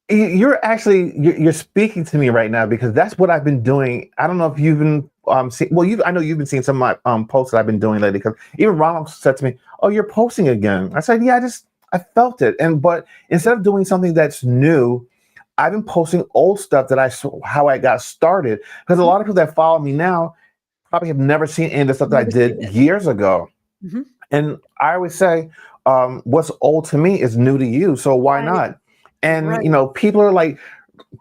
You're speaking to me right now because that's what I've been doing. I don't know if you've been seeing, I know you've been seeing some of my posts that I've been doing lately because even Ronald said to me, "Oh, you're posting again." I said, "Yeah, I felt it." But instead of doing something that's new, I've been posting old stuff how I got started because a lot of people that follow me now probably have never seen any of the stuff that I Never seen did it. years ago. Mhm. And I always say, what's old to me is new to you. So why Right. not? And, Right. people are like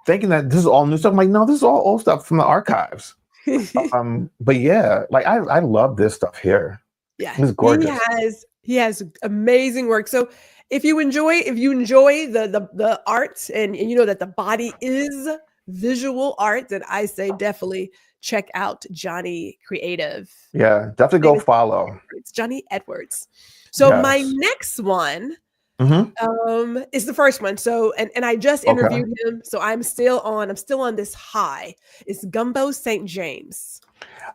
thinking that this is all new stuff. I'm like, no, this is all old stuff from the archives. But yeah, like I love this stuff here. Yeah, It's gorgeous. he has amazing work. So if you enjoy the art and you know that the body is visual art, then I say definitely check out Johnny Creative. Yeah, definitely go follow. It's Johnny Edwards. So my Yes. next one Mm-hmm. is the first one. So and I just Okay. interviewed him. So I'm still on this high. It's gumbeauxstjames.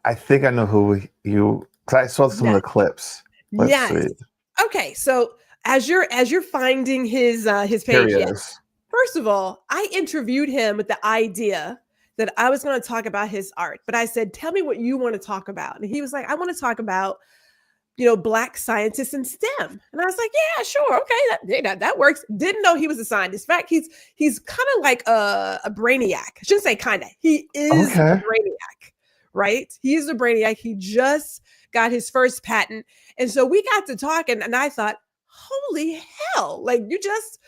I think I know who because I saw some of the clips. Let's Yes. see. Okay. So as you're finding his Here page, he yes. is. First of all, I interviewed him with the idea that I was going to talk about his art, but I said, "Tell me what you want to talk about." And he was like, "I want to talk about, Black scientists in STEM." And I was like, "Yeah, sure, okay, that works." Didn't know he was a scientist. In fact, he's kind of like a brainiac. I shouldn't say kind of. He is a Okay. brainiac, right? He is a brainiac. He just got his first patent, and so we got to talking, and I thought, "Holy hell! Like you just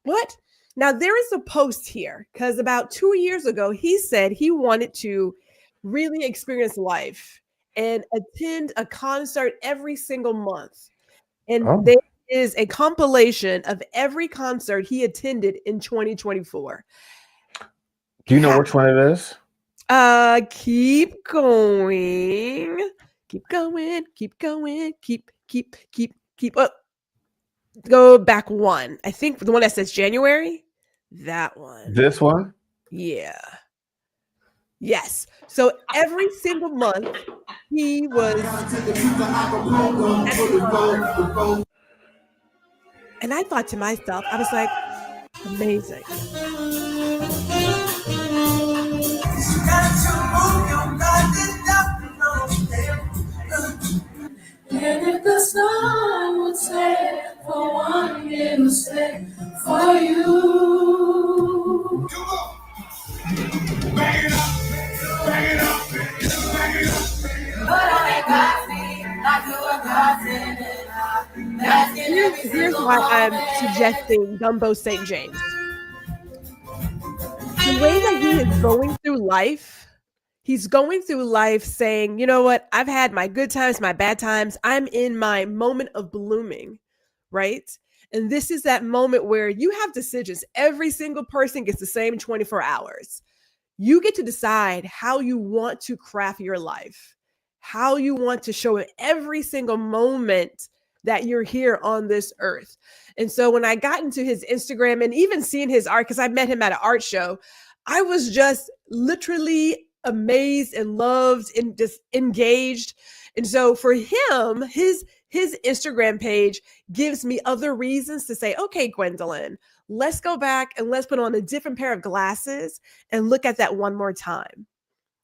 what?" Now, there is a post here because about 2 years ago, he said he wanted to really experience life and attend a concert every single month. And Oh, there is a compilation of every concert he attended in 2024. do you know which one it is? Keep going. Keep going. Keep going. Keep up. Go back one. I think the one that says January. That one. This one? Yeah. Yes. So every single month he was and I thought to myself, I was like, amazing. And if the sun would say for one, it would say for you. Here's why I'm suggesting Gumbo St. James. The way that he is going through life, he's going through life saying, you know what? I've had my good times, my bad times. I'm in my moment of blooming, right? And this is that moment where you have decisions. Every single person gets the same 24 hours. You get to decide how you want to craft your life, how you want to show it every single moment that you're here on this earth. And so when I got into his Instagram and even seeing his art, because I met him at an art show, I was just literally amazed and loved and just engaged. And so for him, his Instagram page gives me other reasons to say, okay, Gwendolyn, let's go back and let's put on a different pair of glasses and look at that one more time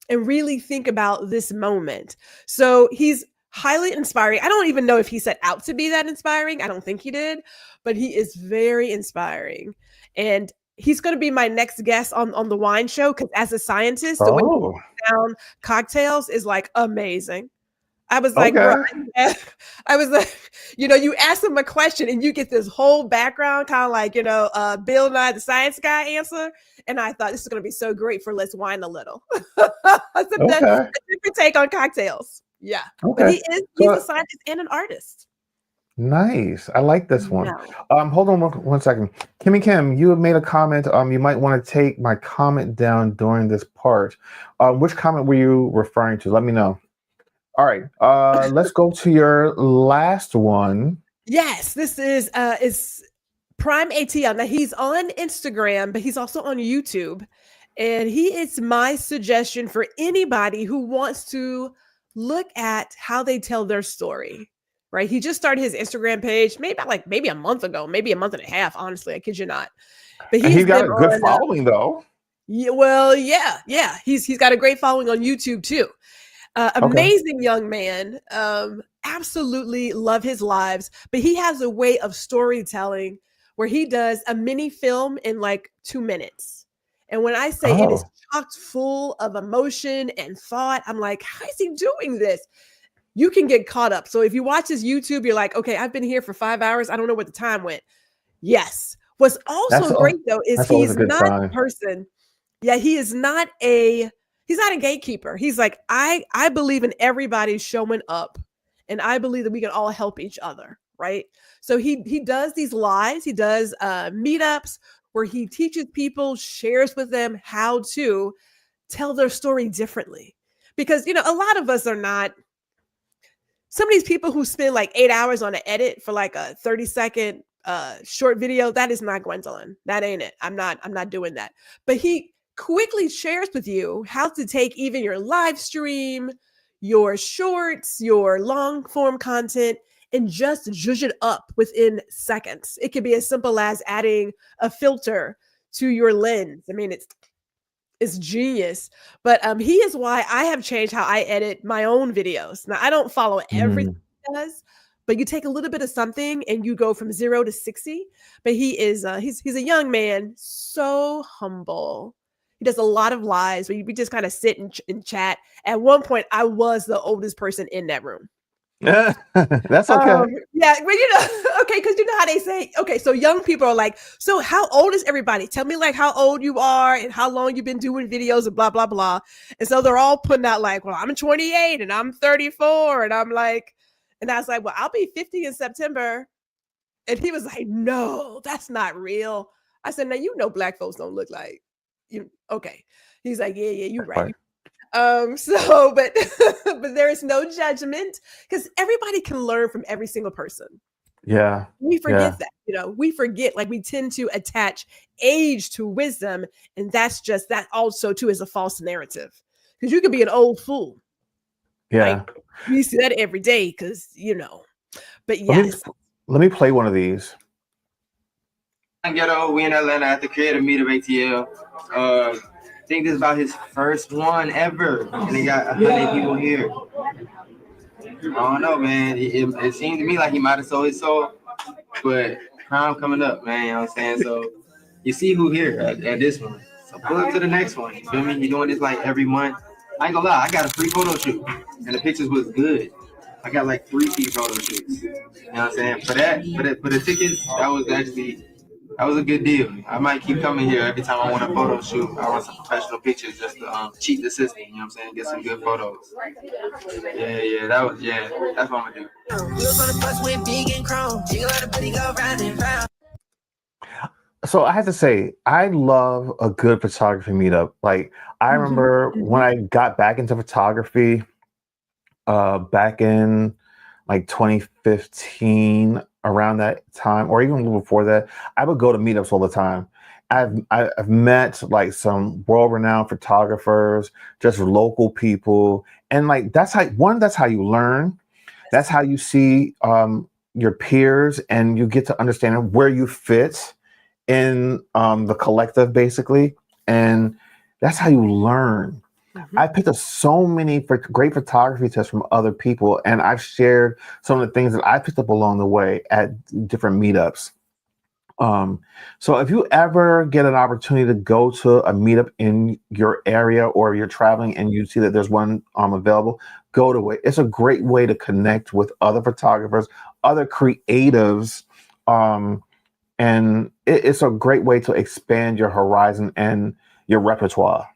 and really think about this moment. So he's highly inspiring. I don't even know if he set out to be that inspiring. I don't think he did, but he is very inspiring. And he's going to be my next guest on the wine show, because as a scientist, the way he breaks down cocktails is like amazing. I was like, bro, I was like, you ask him a question and you get this whole background, kind of like, Bill Nye the Science Guy answer. And I thought this is going to be so great for Let's Wine a Little. That's a different take on cocktails. Yeah. Okay. But he's a scientist and an artist. Nice. I like this one. Hold on one second. Kimmy Kim, you have made a comment. You might want to take my comment down during this part. Which comment were you referring to? Let me know. All right. Let's go to your last one. Yes, this is Prime ATL. Now he's on Instagram, but he's also on YouTube. And he is my suggestion for anybody who wants to look at how they tell their story. Right. He just started his Instagram page maybe a month ago, maybe a month and a half. Honestly, I kid you not. But he's got a good following, though. Yeah. Well, yeah. He's got a great following on YouTube too. Amazing young man. Absolutely love his lives. But he has a way of storytelling where he does a mini film in like 2 minutes. And when I say it is chock full of emotion and thought, I'm like, how is he doing this? You can get caught up. So if you watch his YouTube, you're like, okay, I've been here for 5 hours. I don't know where the time went. Yes. What's also great though is he's not a person. Yeah, he's not a gatekeeper. He's like, I believe in everybody showing up, and I believe that we can all help each other. Right. So he does these lives. He does meetups where he teaches people, shares with them how to tell their story differently. Because, a lot of us are not. Some of these people who spend like 8 hours on an edit for like a 30-second short video, that is not Gwendolyn. That ain't it. I'm not doing that. But he quickly shares with you how to take even your live stream, your shorts, your long form content, and just zhuzh it up within seconds. It could be as simple as adding a filter to your lens. I mean, it's genius. But he is why I have changed how I edit my own videos. Now, I don't follow everything he does, but you take a little bit of something and you go from 0 to 60. But he is he's a young man, so humble. He does a lot of lives. We just kind of sit and chat. At one point, I was the oldest person in that room. Yeah, that's okay. Yeah, but okay, because you know how they say, okay, so young people are like, so how old is everybody? Tell me like how old you are and how long you've been doing videos and blah, blah, blah. And so they're all putting out like, well, I'm 28 and I'm 34. And I'm like, and I was like, well, I'll be 50 in September. And he was like, no, that's not real. I said, now, Black folks don't look like you. Okay. He's like, yeah, you're right. But there is no judgment because everybody can learn from every single person. Yeah. We forget that, we forget, like we tend to attach age to wisdom. And that also too is a false narrative because you could be an old fool. Yeah. Like, we see that every day because, but yes. Let me play one of these. Ghetto, we in Atlanta at the Creative Meetup ATL. I think this is about his first one ever, and he got 100 people here. I don't know, man. It seemed to me like he might have sold his soul, but crown coming up, man. You know what I'm saying? So you see who here at this one. So pull up to the next one. You feel me? You're doing this like every month. I ain't gonna lie, I got a free photo shoot, and the pictures was good. I got like 3 free photo shoots. You know what I'm saying? For the tickets, that was a good deal. I might keep coming here every time I want a photo shoot. I want some professional pictures just to cheat the system. You know what I'm saying? Get some good photos. Yeah. That's what I'm gonna do. So I have to say, I love a good photography meetup. Like I remember when I got back into photography, back in like 2015, around that time, or even a little before that, I would go to meetups all the time. I've met like some world-renowned photographers, just local people, and like that's how you learn. That's how you see your peers, and you get to understand where you fit in the collective, basically, and that's how you learn. I picked up so many great photography tips from other people, and I've shared some of the things that I picked up along the way at different meetups. So if you ever get an opportunity to go to a meetup in your area, or you're traveling and you see that there's one available, go to it. It's a great way to connect with other photographers, other creatives, and it's a great way to expand your horizon and your repertoire.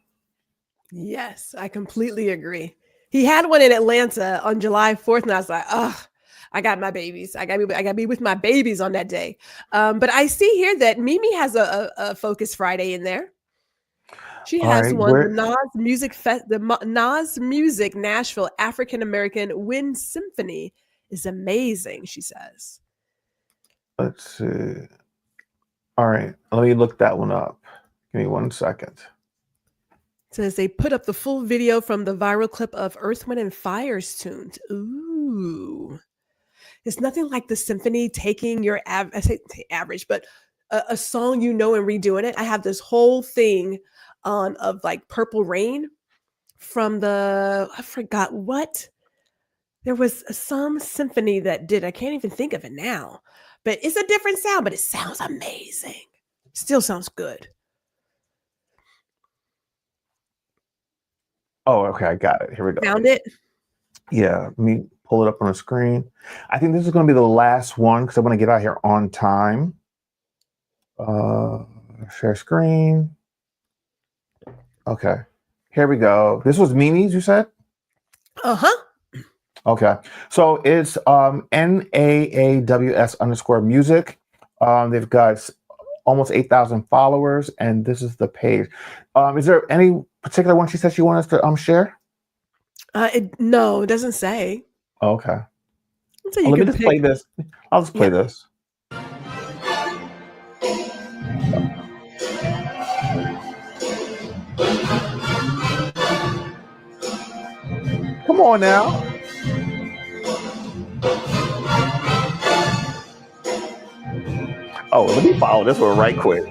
Yes, I completely agree. He had one in Atlanta on July 4th, and I was like, oh, I got my babies. I got to be with my babies on that day. But I see here that Mimi has a Focus Friday in there. She All has right, one, where? the Nas Music Nashville African American Wind Symphony is amazing, she says. Let's see. All right, let me look that one up. Give me 1 second. Says they put up the full video from the viral clip of Earth, Wind, and Fire's tunes. Ooh. It's nothing like the symphony taking your I say average, but a song and redoing it. I have this whole thing on of like Purple Rain from I forgot what. There was some symphony that did. I can't even think of it now. But it's a different sound, but it sounds amazing. Still sounds good. Oh, okay, I got it. Here we go. Found it? Yeah, let me pull it up on the screen. I think this is going to be the last one because I want to get out here on time. Share screen. Okay, here we go. This was Mimi's, you said? Uh-huh. Okay, so it's NAAWS_music. They've got almost 8,000 followers, and this is the page. Is there any particular one she said she wanted us to share? No, it doesn't say. Oh, okay. So Let me just play this. I'll just play this. Come on now. Oh, let me follow this one right quick.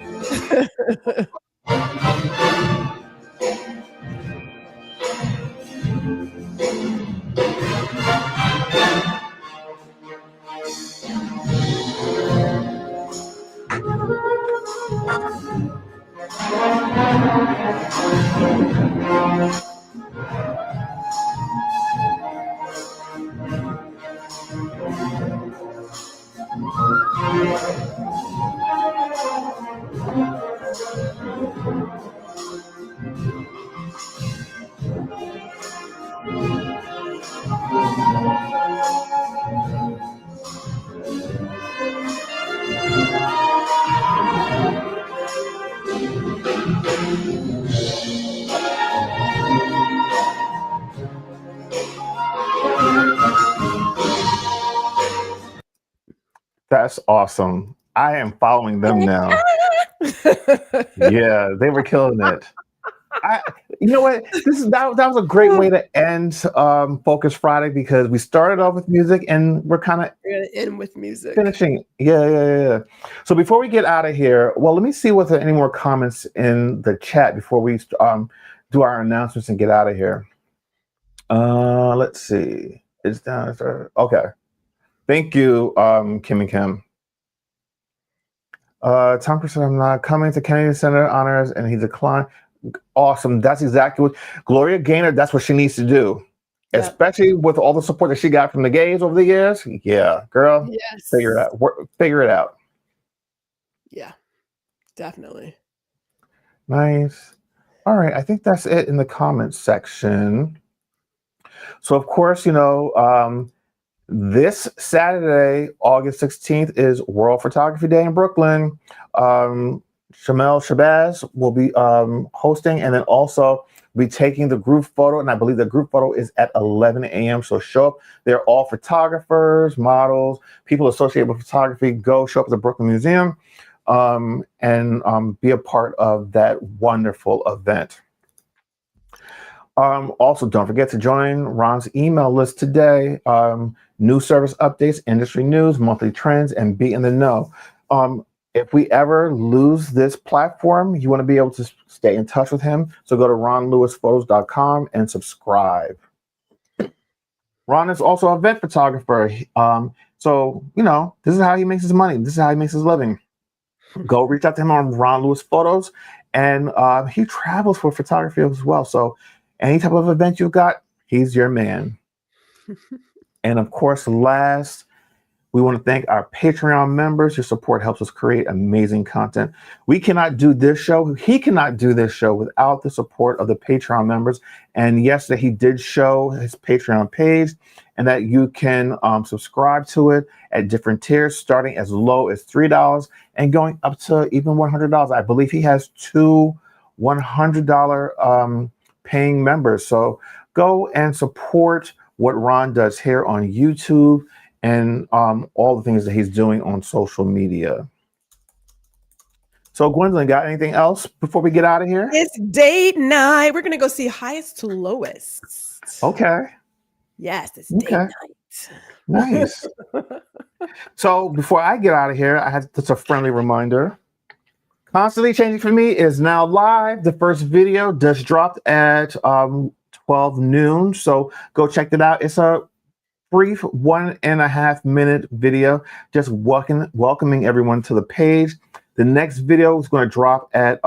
That's awesome. I am following them now. Yeah, they were killing it. You know what? That was a great way to end Focus Friday, because we started off with music and we're kind of end with music. Finishing. Yeah. So before we get out of here, well, let me see if there are any more comments in the chat before we do our announcements and get out of here. Let's see. It's down. Okay. Thank you, Kim and Kim. Tom said, I'm not coming to Kennedy Center honors, and he declined. Awesome. That's exactly what Gloria Gaynor, that's what she needs to do. Yep. Especially with all the support that she got from the gays over the years. Yeah, girl. Yes. Figure it out. Yeah, definitely. Nice. All right. I think that's it in the comments section. So, of course, this Saturday, August 16th, is World Photography Day in Brooklyn. Shamel Shabazz will be hosting, and then also be taking the group photo, and I believe the group photo is at 11 a.m. So show up. They're all photographers, models, people associated with photography. Go show up at the Brooklyn Museum and be a part of that wonderful event. Also, don't forget to join Ron's email list today. New service updates, industry news, monthly trends, and be in the know. If we ever lose this platform, you want to be able to stay in touch with him. So go to ronlewisphotos.com and subscribe. Ron is also an event photographer. So, this is how he makes his money. This is how he makes his living. Go reach out to him on Ron Lewis Photos. And he travels for photography as well. So any type of event you've got, he's your man. And of course, last, we want to thank our Patreon members. Your support helps us create amazing content. We cannot do this show. He cannot do this show without the support of the Patreon members. And yesterday he did show his Patreon page, and that you can subscribe to it at different tiers, starting as low as $3 and going up to even $100. I believe he has 2 $100 paying members. So go and support what Ron does here on YouTube and all the things that he's doing on social media. So Gwendolyn, got anything else before we get out of here? It's date night. We're gonna go see Highest to Lowest. Okay. Yes, it's date night. Nice. So before I get out of here, I have just a friendly reminder. Constantly Changing for Me is now live. The first video just dropped at 12 noon. So go check it out. It's a brief 1.5 minute video, just welcoming everyone to the page. The next video is going to drop at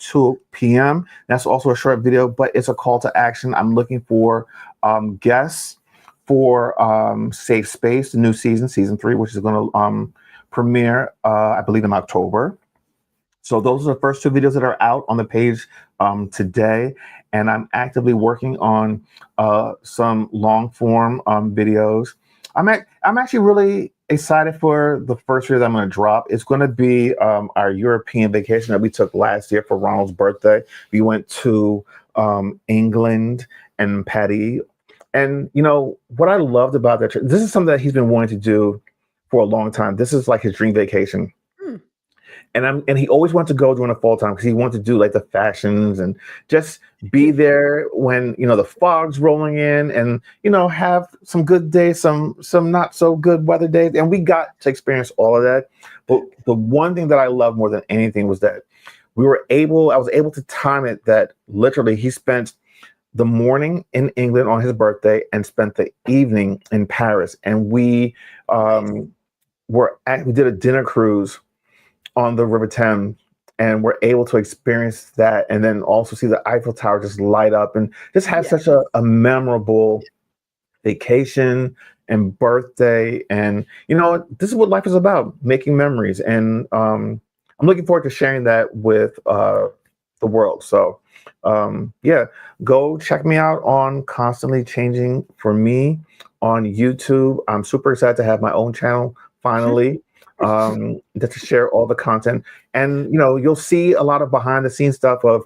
2 p.m. That's also a short video, but it's a call to action. I'm looking for guests for Safe Space, the new season 3, which is going to premiere, I believe, in October. So those are the first 2 videos that are out on the page today. And I'm actively working on some long form videos. I'm actually really excited for the first video that I'm going to drop. It's going to be our European vacation that we took last year for Ronald's birthday. We went to England and Paris. And what I loved about that trip, this is something that he's been wanting to do for a long time. This is like his dream vacation. And he always wanted to go during the fall time because he wanted to do like the fashions and just be there when, the fog's rolling in and, have some good days, some not so good weather days. And we got to experience all of that. But the one thing that I love more than anything was that I was able to time it that literally he spent the morning in England on his birthday and spent the evening in Paris. And we did a dinner cruise on the River Thames, and we're able to experience that and then also see the Eiffel Tower just light up and just have such a memorable vacation and birthday. And this is what life is about, making memories. And I'm looking forward to sharing that with the world. So go check me out on Constantly Changing for Me on YouTube. I'm super excited to have my own channel finally. To share all the content, and you'll see a lot of behind the scenes stuff of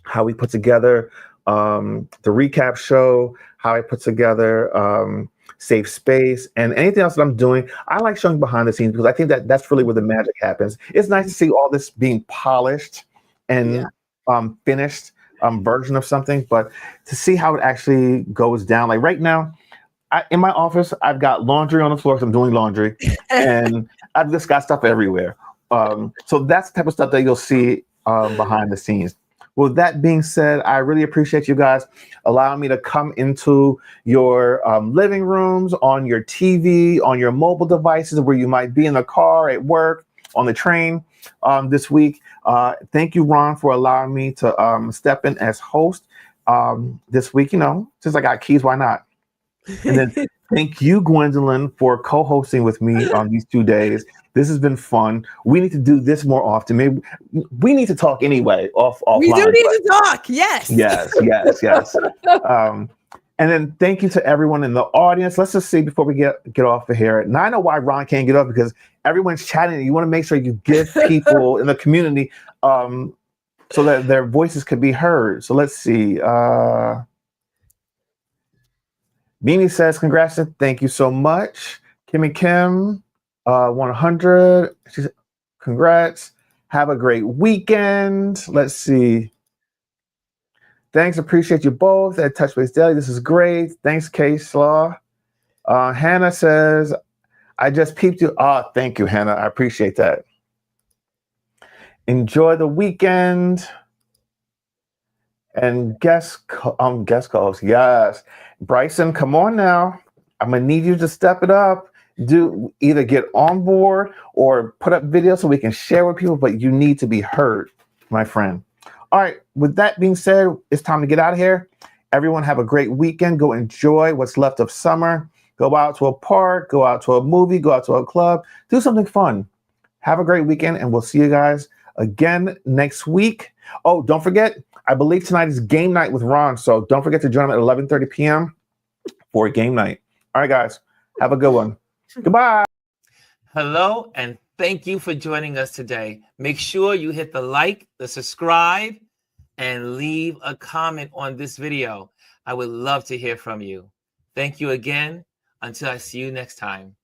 how we put together the recap show, how I put together Safe Space, and anything else that I'm doing. I like showing behind the scenes because I think that's really where the magic happens. It's nice to see all this being polished and finished version of something, but to see how it actually goes down, like right now in my office, I've got laundry on the floor because I'm doing laundry, and I've just got stuff everywhere. So that's the type of stuff that you'll see behind the scenes. With that being said, I really appreciate you guys allowing me to come into your living rooms, on your TV, on your mobile devices, where you might be in the car, at work, on the train this week. Thank you, Ron, for allowing me to step in as host this week. Since I got keys, why not? And then thank you, Gwendolyn, for co-hosting with me on these 2 days. This has been fun. We need to do this more often. Maybe we need to talk anyway offline. We do need to talk. Yes. Yes. And then thank you to everyone in the audience. Let's just see before we get off of here. Now I know why Ron can't get up, because everyone's chatting. You want to make sure you give people in the community so that their voices could be heard. So let's see. Mimi says, congrats, and thank you so much. Kimmy Kim, 100. She said, congrats. Have a great weekend. Let's see. Thanks, appreciate you both at Touch Base Daily. This is great. Thanks, Case Law. Hannah says, I just peeped you. Oh, thank you, Hannah. I appreciate that. Enjoy the weekend. And guest calls. Yes. Bryson, come on now. I'm gonna need you to step it up. Do either get on board or put up videos so we can share with people, but you need to be heard, my friend. All right, with that being said, it's time to get out of here. Everyone have a great weekend. Go enjoy what's left of summer. Go out to a park, go out to a movie, go out to a club, do something fun. Have a great weekend, and we'll see you guys again next week. Oh, don't forget, I believe tonight is game night with Ron, so don't forget to join him at 11:30 p.m. for game night. All right, guys, have a good one. Goodbye. Hello, and thank you for joining us today. Make sure you hit the like, the subscribe, and leave a comment on this video. I would love to hear from you. Thank you again. Until I see you next time.